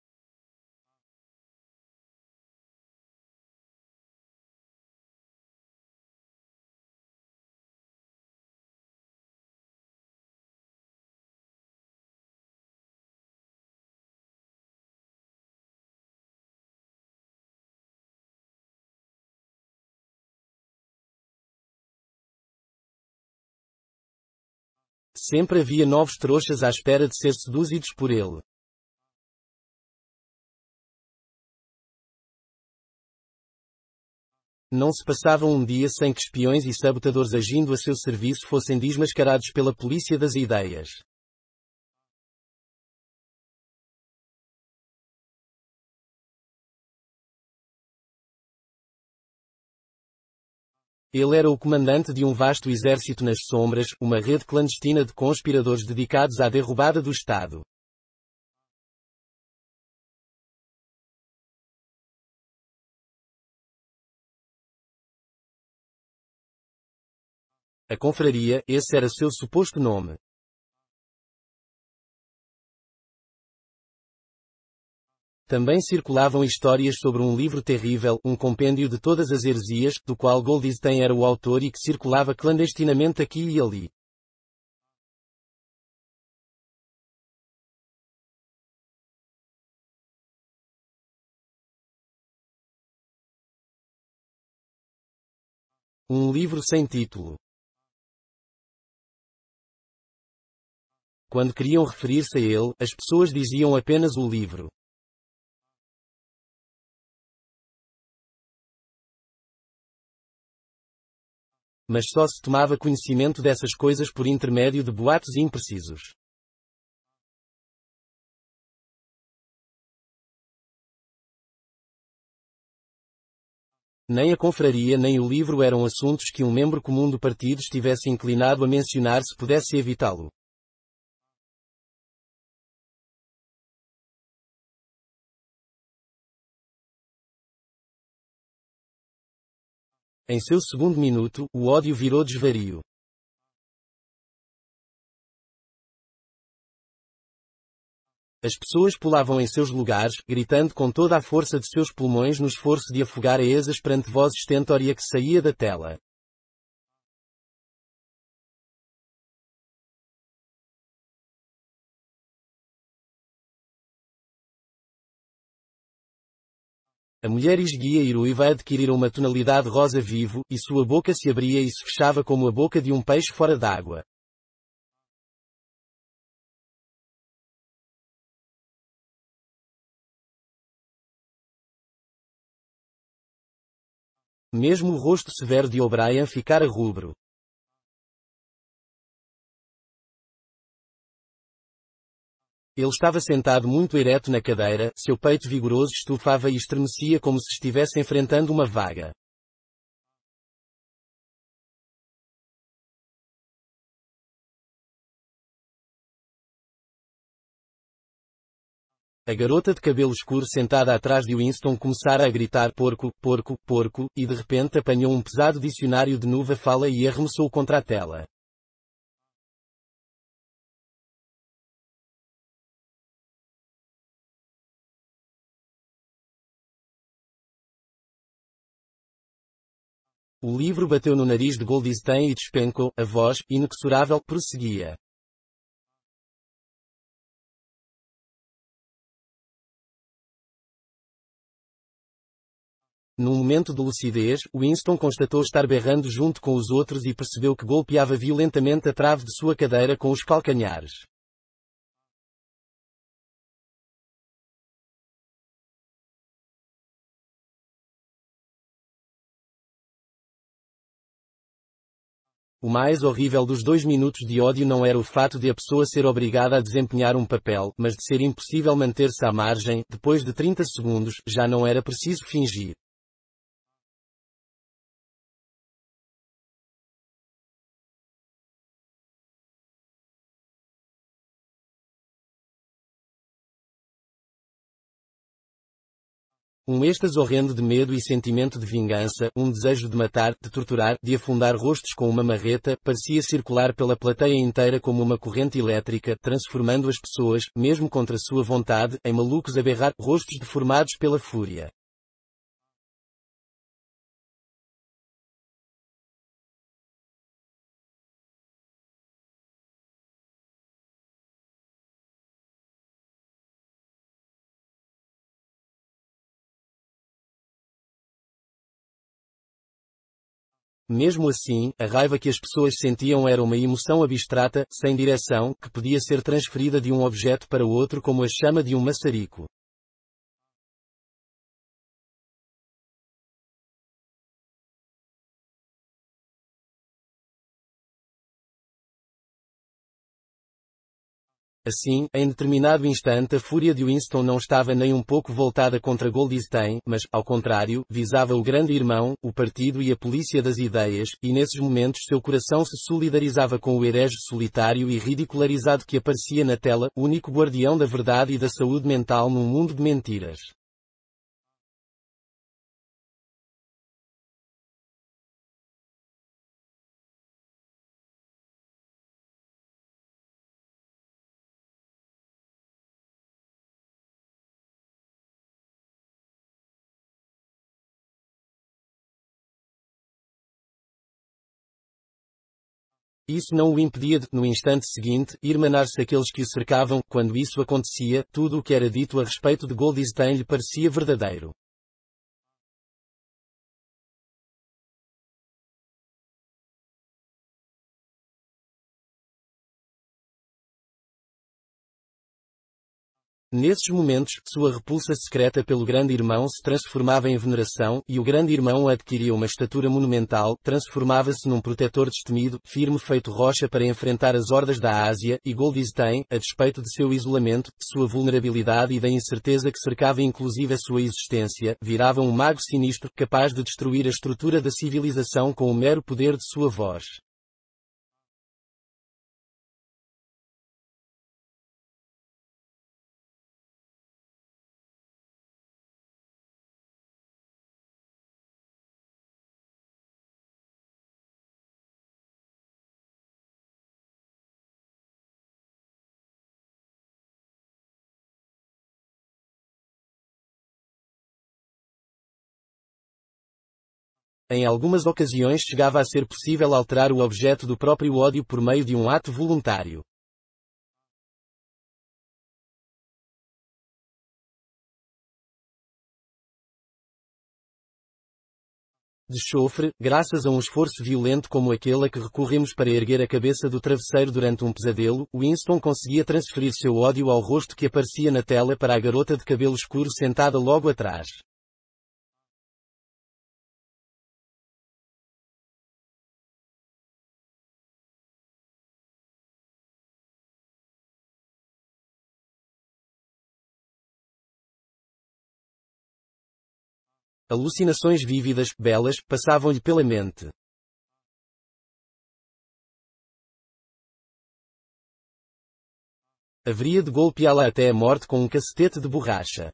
Sempre havia novos trouxas à espera de ser seduzidos por ele. Não se passava um dia sem que espiões e sabotadores agindo a seu serviço fossem desmascarados pela polícia das ideias. Ele era o comandante de um vasto exército nas sombras, uma rede clandestina de conspiradores dedicados à derrubada do Estado. A confraria, esse era seu suposto nome. Também circulavam histórias sobre um livro terrível, um compêndio de todas as heresias, do qual Goldstein era o autor e que circulava clandestinamente aqui e ali. Um livro sem título. Quando queriam referir-se a ele, as pessoas diziam apenas o livro. Mas só se tomava conhecimento dessas coisas por intermédio de boatos imprecisos. Nem a confraria nem o livro eram assuntos que um membro comum do partido estivesse inclinado a mencionar se pudesse evitá-lo. Em seu segundo minuto, o ódio virou desvario. As pessoas pulavam em seus lugares, gritando com toda a força de seus pulmões no esforço de afogar a exasperante voz estentória que saía da tela. A mulher esguia e ruiva adquirira uma tonalidade rosa vivo, e sua boca se abria e se fechava como a boca de um peixe fora d'água. Mesmo o rosto severo de O'Brien ficara rubro. Ele estava sentado muito ereto na cadeira, seu peito vigoroso estufava e estremecia como se estivesse enfrentando uma vaga. A garota de cabelo escuro sentada atrás de Winston começara a gritar porco, porco, porco, e de repente apanhou um pesado dicionário de nova fala e arremessou contra a tela. O livro bateu no nariz de Goldstein e despencou, a voz, inexorável, prosseguia. Num momento de lucidez, Winston constatou estar berrando junto com os outros e percebeu que golpeava violentamente a trave de sua cadeira com os calcanhares. O mais horrível dos 2 minutos de ódio não era o fato de a pessoa ser obrigada a desempenhar um papel, mas de ser impossível manter-se à margem, depois de 30 segundos, já não era preciso fingir. Um êxtase horrendo de medo e sentimento de vingança, um desejo de matar, de torturar, de afundar rostos com uma marreta, parecia circular pela plateia inteira como uma corrente elétrica, transformando as pessoas, mesmo contra sua vontade, em malucos a berrar, rostos deformados pela fúria. Mesmo assim, a raiva que as pessoas sentiam era uma emoção abstrata, sem direção, que podia ser transferida de um objeto para outro como a chama de um maçarico. Assim, em determinado instante a fúria de Winston não estava nem um pouco voltada contra Goldstein, mas, ao contrário, visava o grande irmão, o partido e a polícia das ideias, e nesses momentos seu coração se solidarizava com o herege solitário e ridicularizado que aparecia na tela, único guardião da verdade e da saúde mental num mundo de mentiras. Isso não o impedia de, no instante seguinte, irmanar-se àqueles que o cercavam. Quando isso acontecia, tudo o que era dito a respeito de Goldstein lhe parecia verdadeiro. Nesses momentos, sua repulsa secreta pelo Grande Irmão se transformava em veneração, e o Grande Irmão adquiria uma estatura monumental, transformava-se num protetor destemido, firme feito rocha para enfrentar as hordas da Ásia, e Goldstein, a despeito de seu isolamento, sua vulnerabilidade e da incerteza que cercava inclusive a sua existência, virava um mago sinistro, capaz de destruir a estrutura da civilização com o mero poder de sua voz. Em algumas ocasiões chegava a ser possível alterar o objeto do próprio ódio por meio de um ato voluntário de chofre, graças a um esforço violento como aquele a que recorremos para erguer a cabeça do travesseiro durante um pesadelo. Winston conseguia transferir seu ódio ao rosto que aparecia na tela para a garota de cabelo escuro sentada logo atrás. Alucinações vívidas, belas, passavam-lhe pela mente. Haveria de golpeá-la até a morte com um cacetete de borracha.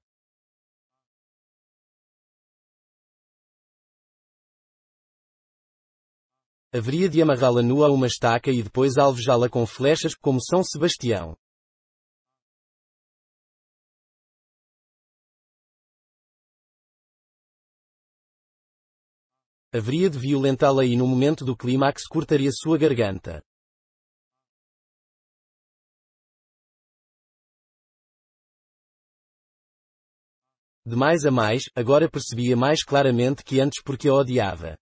Haveria de amarrá-la nua a uma estaca e depois alvejá-la com flechas, como São Sebastião. Haveria de violentá-la e no momento do clímax cortaria sua garganta. De mais a mais, agora percebia mais claramente que antes porque a odiava.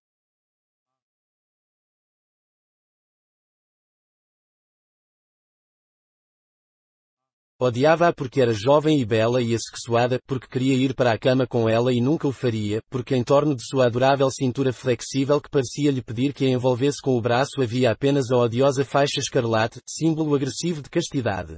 Odiava-a porque era jovem e bela e assexuada, porque queria ir para a cama com ela e nunca o faria, porque em torno de sua adorável cintura flexível que parecia-lhe pedir que a envolvesse com o braço havia apenas a odiosa faixa escarlate, símbolo agressivo de castidade.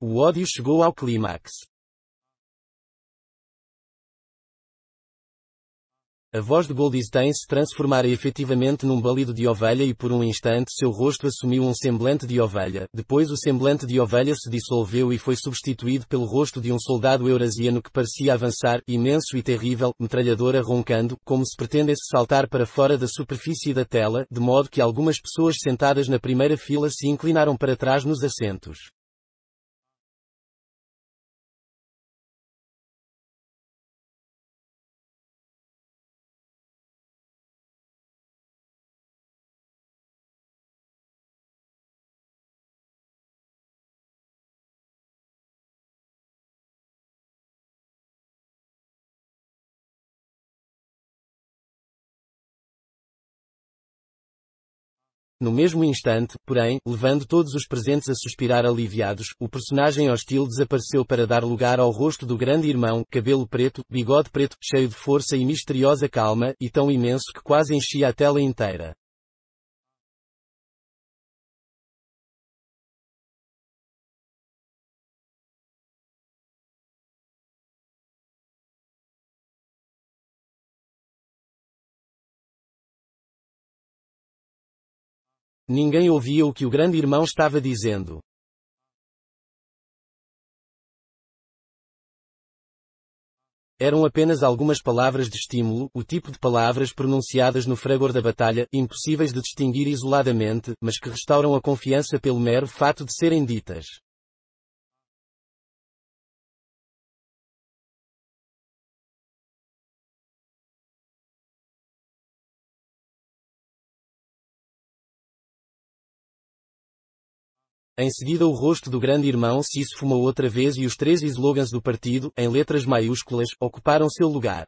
O ódio chegou ao clímax. A voz de Goldstein se transformara efetivamente num balido de ovelha e por um instante seu rosto assumiu um semblante de ovelha. Depois o semblante de ovelha se dissolveu e foi substituído pelo rosto de um soldado eurasiano que parecia avançar, imenso e terrível, metralhadora roncando, como se pretendesse saltar para fora da superfície da tela, de modo que algumas pessoas sentadas na primeira fila se inclinaram para trás nos assentos. No mesmo instante, porém, levando todos os presentes a suspirar aliviados, o personagem hostil desapareceu para dar lugar ao rosto do grande irmão, cabelo preto, bigode preto, cheio de força e misteriosa calma, e tão imenso que quase enchia a tela inteira. Ninguém ouvia o que o grande irmão estava dizendo. Eram apenas algumas palavras de estímulo, o tipo de palavras pronunciadas no fragor da batalha, impossíveis de distinguir isoladamente, mas que restauram a confiança pelo mero fato de serem ditas. Em seguida o rosto do grande irmão se esfumou outra vez e os 3 slogans do partido, em letras maiúsculas, ocuparam seu lugar.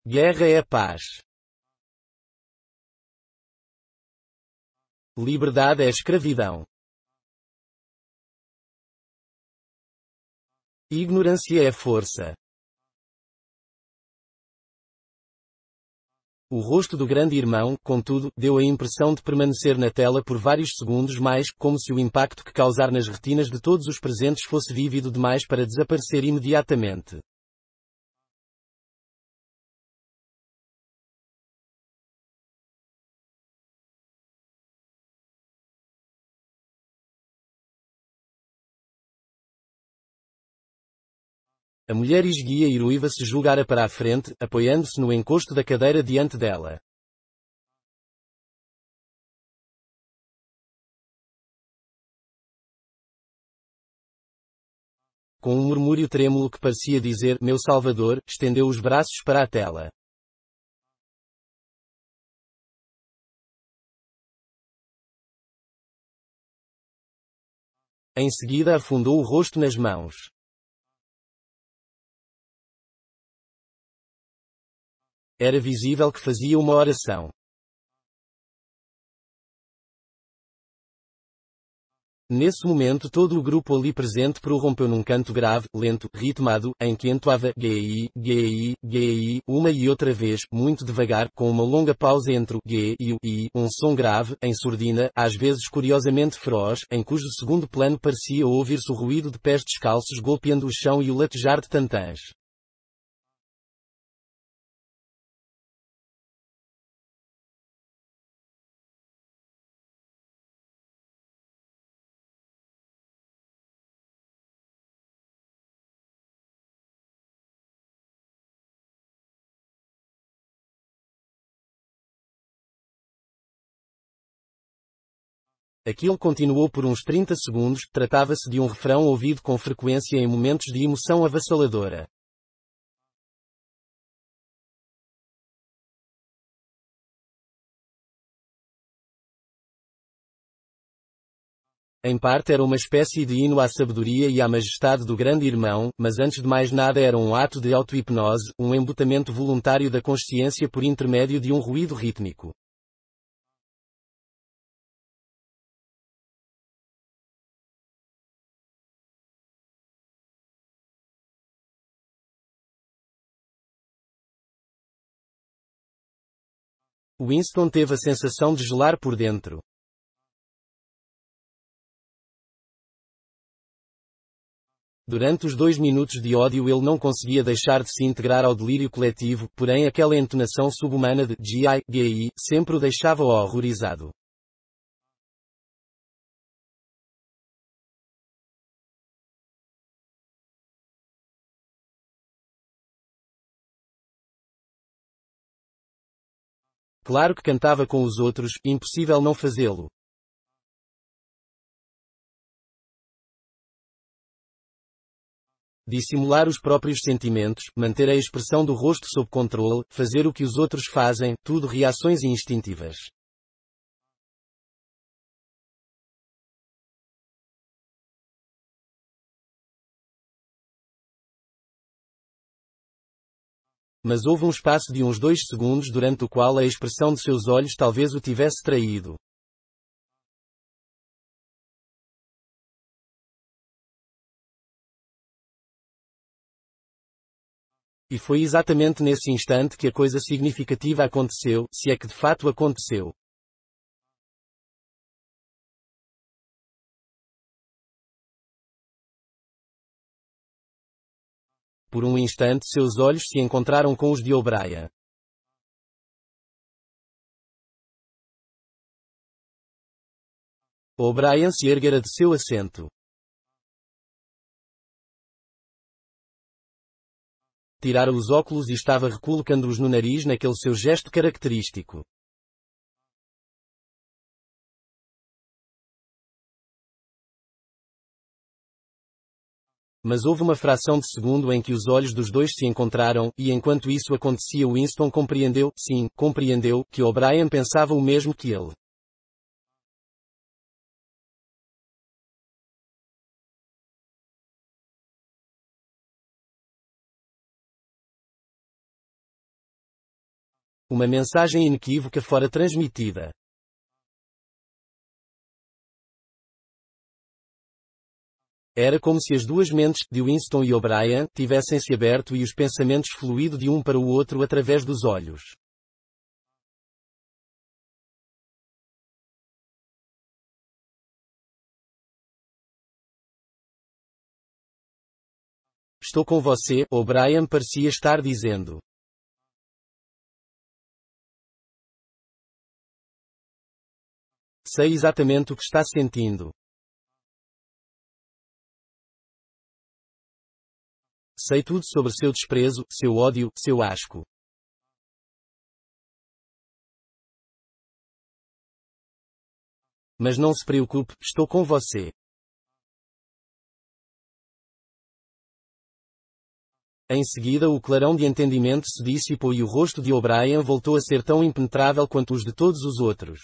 Guerra é paz. Liberdade é escravidão. Ignorância é força. O rosto do grande irmão, contudo, deu a impressão de permanecer na tela por vários segundos mais, como se o impacto que causar nas retinas de todos os presentes fosse vívido demais para desaparecer imediatamente. A mulher esguia e ruiva se julgara para a frente, apoiando-se no encosto da cadeira diante dela. Com um murmúrio trêmulo que parecia dizer, meu Salvador, estendeu os braços para a tela. Em seguida afundou o rosto nas mãos. Era visível que fazia uma oração. Nesse momento todo o grupo ali presente prorrompeu num canto grave, lento, ritmado, em que entoava G-I, G-I, G-I, uma e outra vez, muito devagar, com uma longa pausa entre o G e o I, um som grave, em surdina, às vezes curiosamente feroz, em cujo segundo plano parecia ouvir-se o ruído de pés descalços golpeando o chão e o latejar de tantãs. Aquilo continuou por uns 30 segundos, tratava-se de um refrão ouvido com frequência em momentos de emoção avassaladora. Em parte era uma espécie de hino à sabedoria e à majestade do grande irmão, mas antes de mais nada era um ato de auto-hipnose, um embutamento voluntário da consciência por intermédio de um ruído rítmico. Winston teve a sensação de gelar por dentro. Durante os 2 minutos de ódio ele não conseguia deixar de se integrar ao delírio coletivo, porém aquela entonação subhumana de G.I. G.I. sempre o deixava horrorizado. Claro que cantava com os outros, impossível não fazê-lo. Dissimular os próprios sentimentos, manter a expressão do rosto sob controle, fazer o que os outros fazem, tudo reações instintivas. Mas houve um espaço de uns 2 segundos durante o qual a expressão de seus olhos talvez o tivesse traído. E foi exatamente nesse instante que a coisa significativa aconteceu, se é que de fato aconteceu. Por um instante seus olhos se encontraram com os de O'Brien. O'Brien se erguera de seu assento. Tirara os óculos e estava recolocando-os no nariz naquele seu gesto característico. Mas houve uma fração de segundo em que os olhos dos dois se encontraram, e enquanto isso acontecia Winston compreendeu, sim, compreendeu, que O'Brien pensava o mesmo que ele. Uma mensagem inequívoca fora transmitida. Era como se as duas mentes, de Winston e O'Brien, tivessem-se aberto e os pensamentos fluído de um para o outro através dos olhos. Estou com você, O'Brien parecia estar dizendo. Sei exatamente o que está sentindo. Sei tudo sobre seu desprezo, seu ódio, seu asco. Mas não se preocupe, estou com você. Em seguida o clarão de entendimento se dissipou e o rosto de O'Brien voltou a ser tão impenetrável quanto os de todos os outros.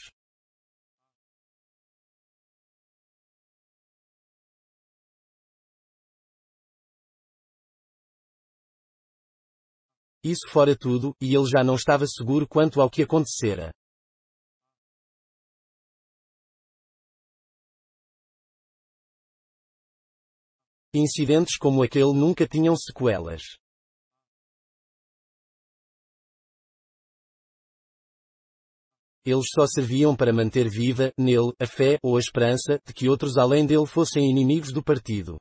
Isso fora tudo, e ele já não estava seguro quanto ao que acontecera. Incidentes como aquele nunca tinham sequelas. Eles só serviam para manter viva, nele, a fé, ou a esperança, de que outros além dele fossem inimigos do partido.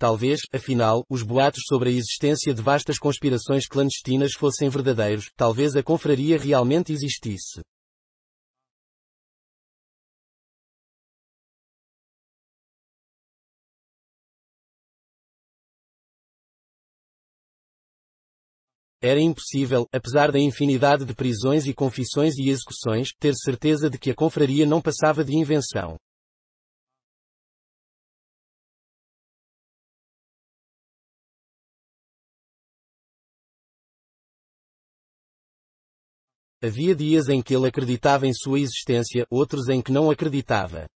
Talvez, afinal, os boatos sobre a existência de vastas conspirações clandestinas fossem verdadeiros, talvez a confraria realmente existisse. Era impossível, apesar da infinidade de prisões e confissões e execuções, ter certeza de que a confraria não passava de invenção. Havia dias em que ele acreditava em sua existência, outros em que não acreditava.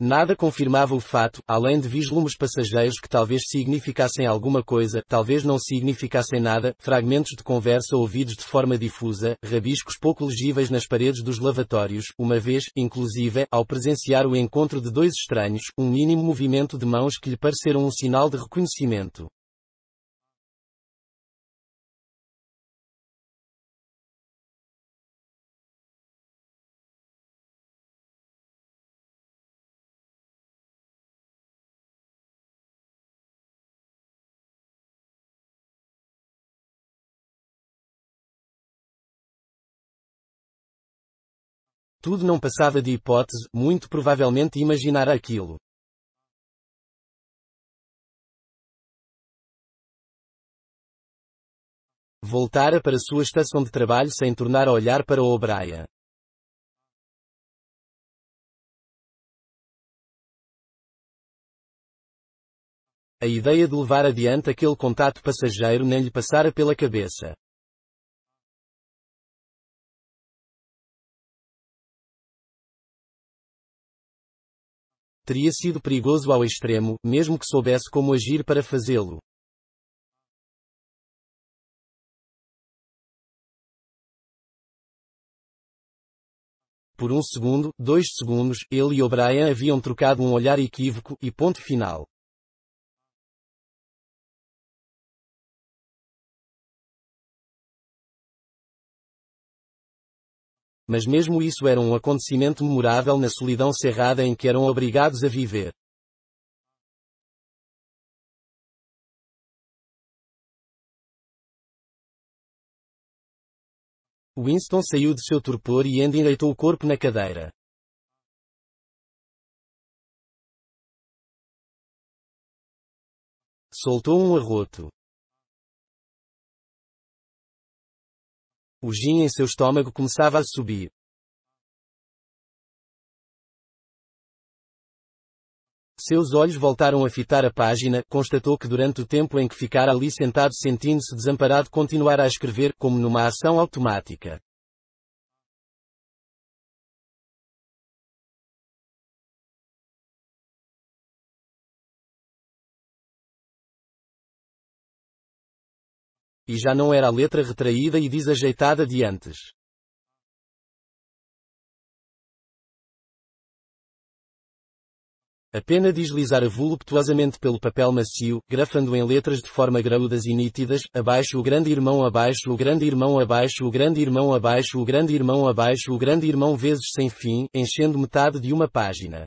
Nada confirmava o fato, além de vislumbres passageiros que talvez significassem alguma coisa, talvez não significassem nada, fragmentos de conversa ouvidos de forma difusa, rabiscos pouco legíveis nas paredes dos lavatórios, uma vez, inclusive, ao presenciar o encontro de dois estranhos, um mínimo movimento de mãos que lhe pareceram um sinal de reconhecimento. Tudo não passava de hipótese, muito provavelmente imaginar aquilo. Voltara para sua estação de trabalho sem tornar a olhar para O'Brien. A ideia de levar adiante aquele contato passageiro nem lhe passara pela cabeça. Teria sido perigoso ao extremo, mesmo que soubesse como agir para fazê-lo. Por um segundo, 2 segundos, ele e O'Brien haviam trocado um olhar equívoco, e ponto final. Mas mesmo isso era um acontecimento memorável na solidão cerrada em que eram obrigados a viver. Winston saiu de seu torpor e endireitou o corpo na cadeira. Soltou um arroto. O gin em seu estômago começava a subir. Seus olhos voltaram a fitar a página, constatou que durante o tempo em que ficara ali sentado sentindo-se desamparado continuara a escrever, como numa ação automática. E já não era a letra retraída e desajeitada de antes. A pena deslizara voluptuosamente pelo papel macio, grafando em letras de forma graúdas e nítidas, abaixo o grande irmão abaixo o grande irmão abaixo o grande irmão abaixo o grande irmão abaixo o grande irmão vezes sem fim, enchendo metade de uma página.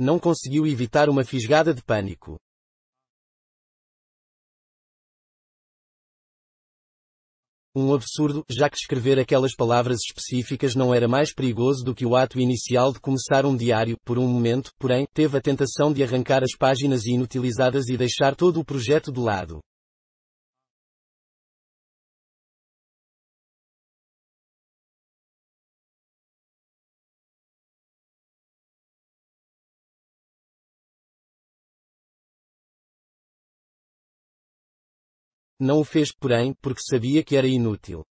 Não conseguiu evitar uma fisgada de pânico. Um absurdo, já que escrever aquelas palavras específicas não era mais perigoso do que o ato inicial de começar um diário. Por um momento, porém, teve a tentação de arrancar as páginas inutilizadas e deixar todo o projeto de lado. Não o fez, porém, porque sabia que era inútil.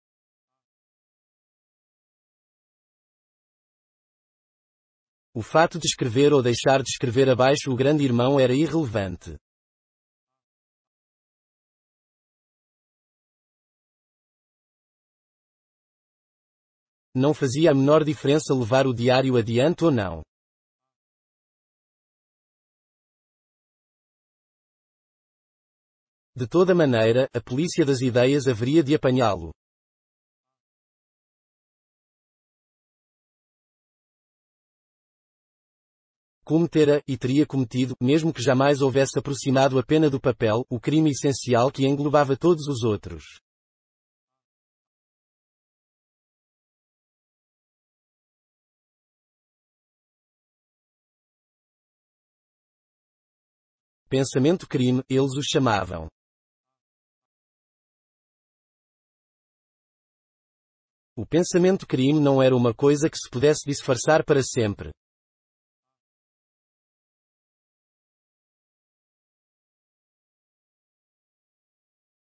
O fato de escrever ou deixar de escrever abaixo o grande irmão era irrelevante. Não fazia a menor diferença levar o diário adiante ou não. De toda maneira, a polícia das ideias haveria de apanhá-lo. Cometera, e teria cometido, mesmo que jamais houvesse aproximado a pena do papel, o crime essencial que englobava todos os outros. Pensamento crime, eles o chamavam. O pensamento crime não era uma coisa que se pudesse disfarçar para sempre.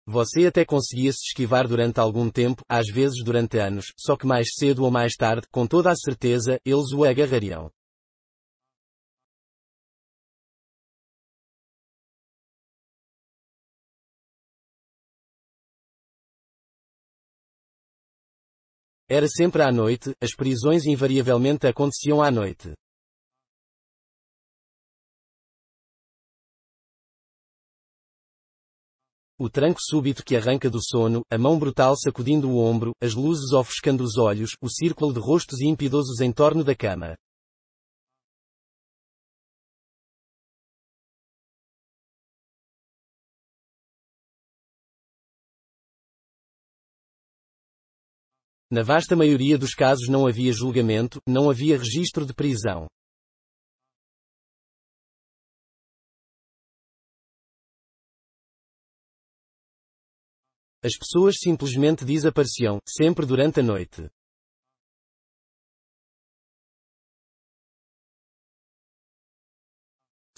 Você até conseguia se esquivar durante algum tempo, às vezes durante anos, só que mais cedo ou mais tarde, com toda a certeza, eles o agarrariam. Era sempre à noite, as prisões invariavelmente aconteciam à noite. O tranco súbito que arranca do sono, a mão brutal sacudindo o ombro, as luzes ofuscando os olhos, o círculo de rostos impiedosos em torno da cama. Na vasta maioria dos casos não havia julgamento, não havia registro de prisão. As pessoas simplesmente desapareciam, sempre durante a noite.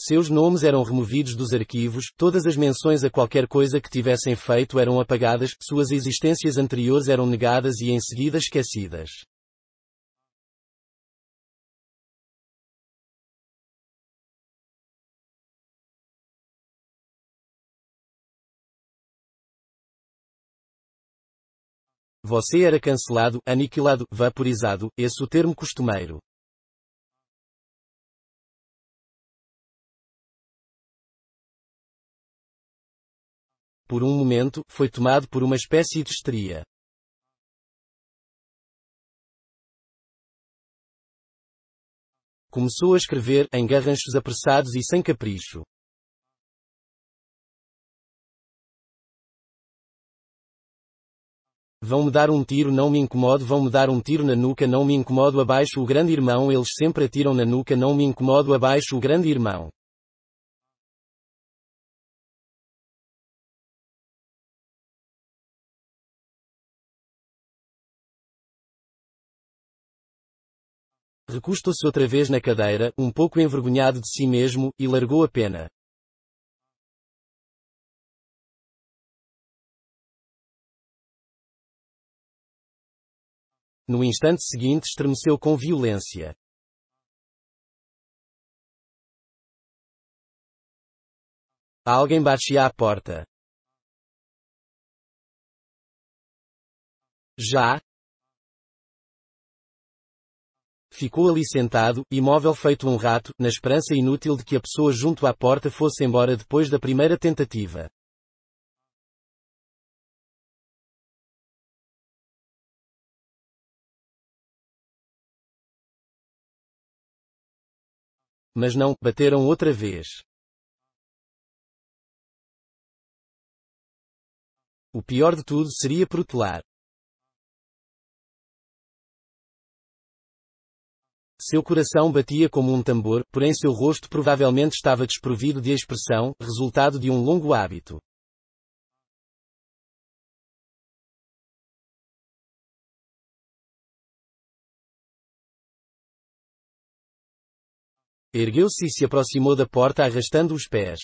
Seus nomes eram removidos dos arquivos, todas as menções a qualquer coisa que tivessem feito eram apagadas, suas existências anteriores eram negadas e em seguida esquecidas. Você era cancelado, aniquilado, vaporizado, esse o termo costumeiro. Por um momento, foi tomado por uma espécie de histeria. Começou a escrever, em garranchos apressados e sem capricho. Vão-me dar um tiro, não me incomodo. Vão-me dar um tiro na nuca, não me incomodo. Abaixo o grande irmão, eles sempre atiram na nuca, não me incomodo. Abaixo o grande irmão. Recostou-se outra vez na cadeira, um pouco envergonhado de si mesmo, e largou a pena. No instante seguinte estremeceu com violência. Alguém batia à porta. Já? Ficou ali sentado, imóvel feito um rato, na esperança inútil de que a pessoa junto à porta fosse embora depois da primeira tentativa. Mas não, bateram outra vez. O pior de tudo seria protelar. Seu coração batia como um tambor, porém seu rosto provavelmente estava desprovido de expressão, resultado de um longo hábito. Ergueu-se e se aproximou da porta arrastando os pés.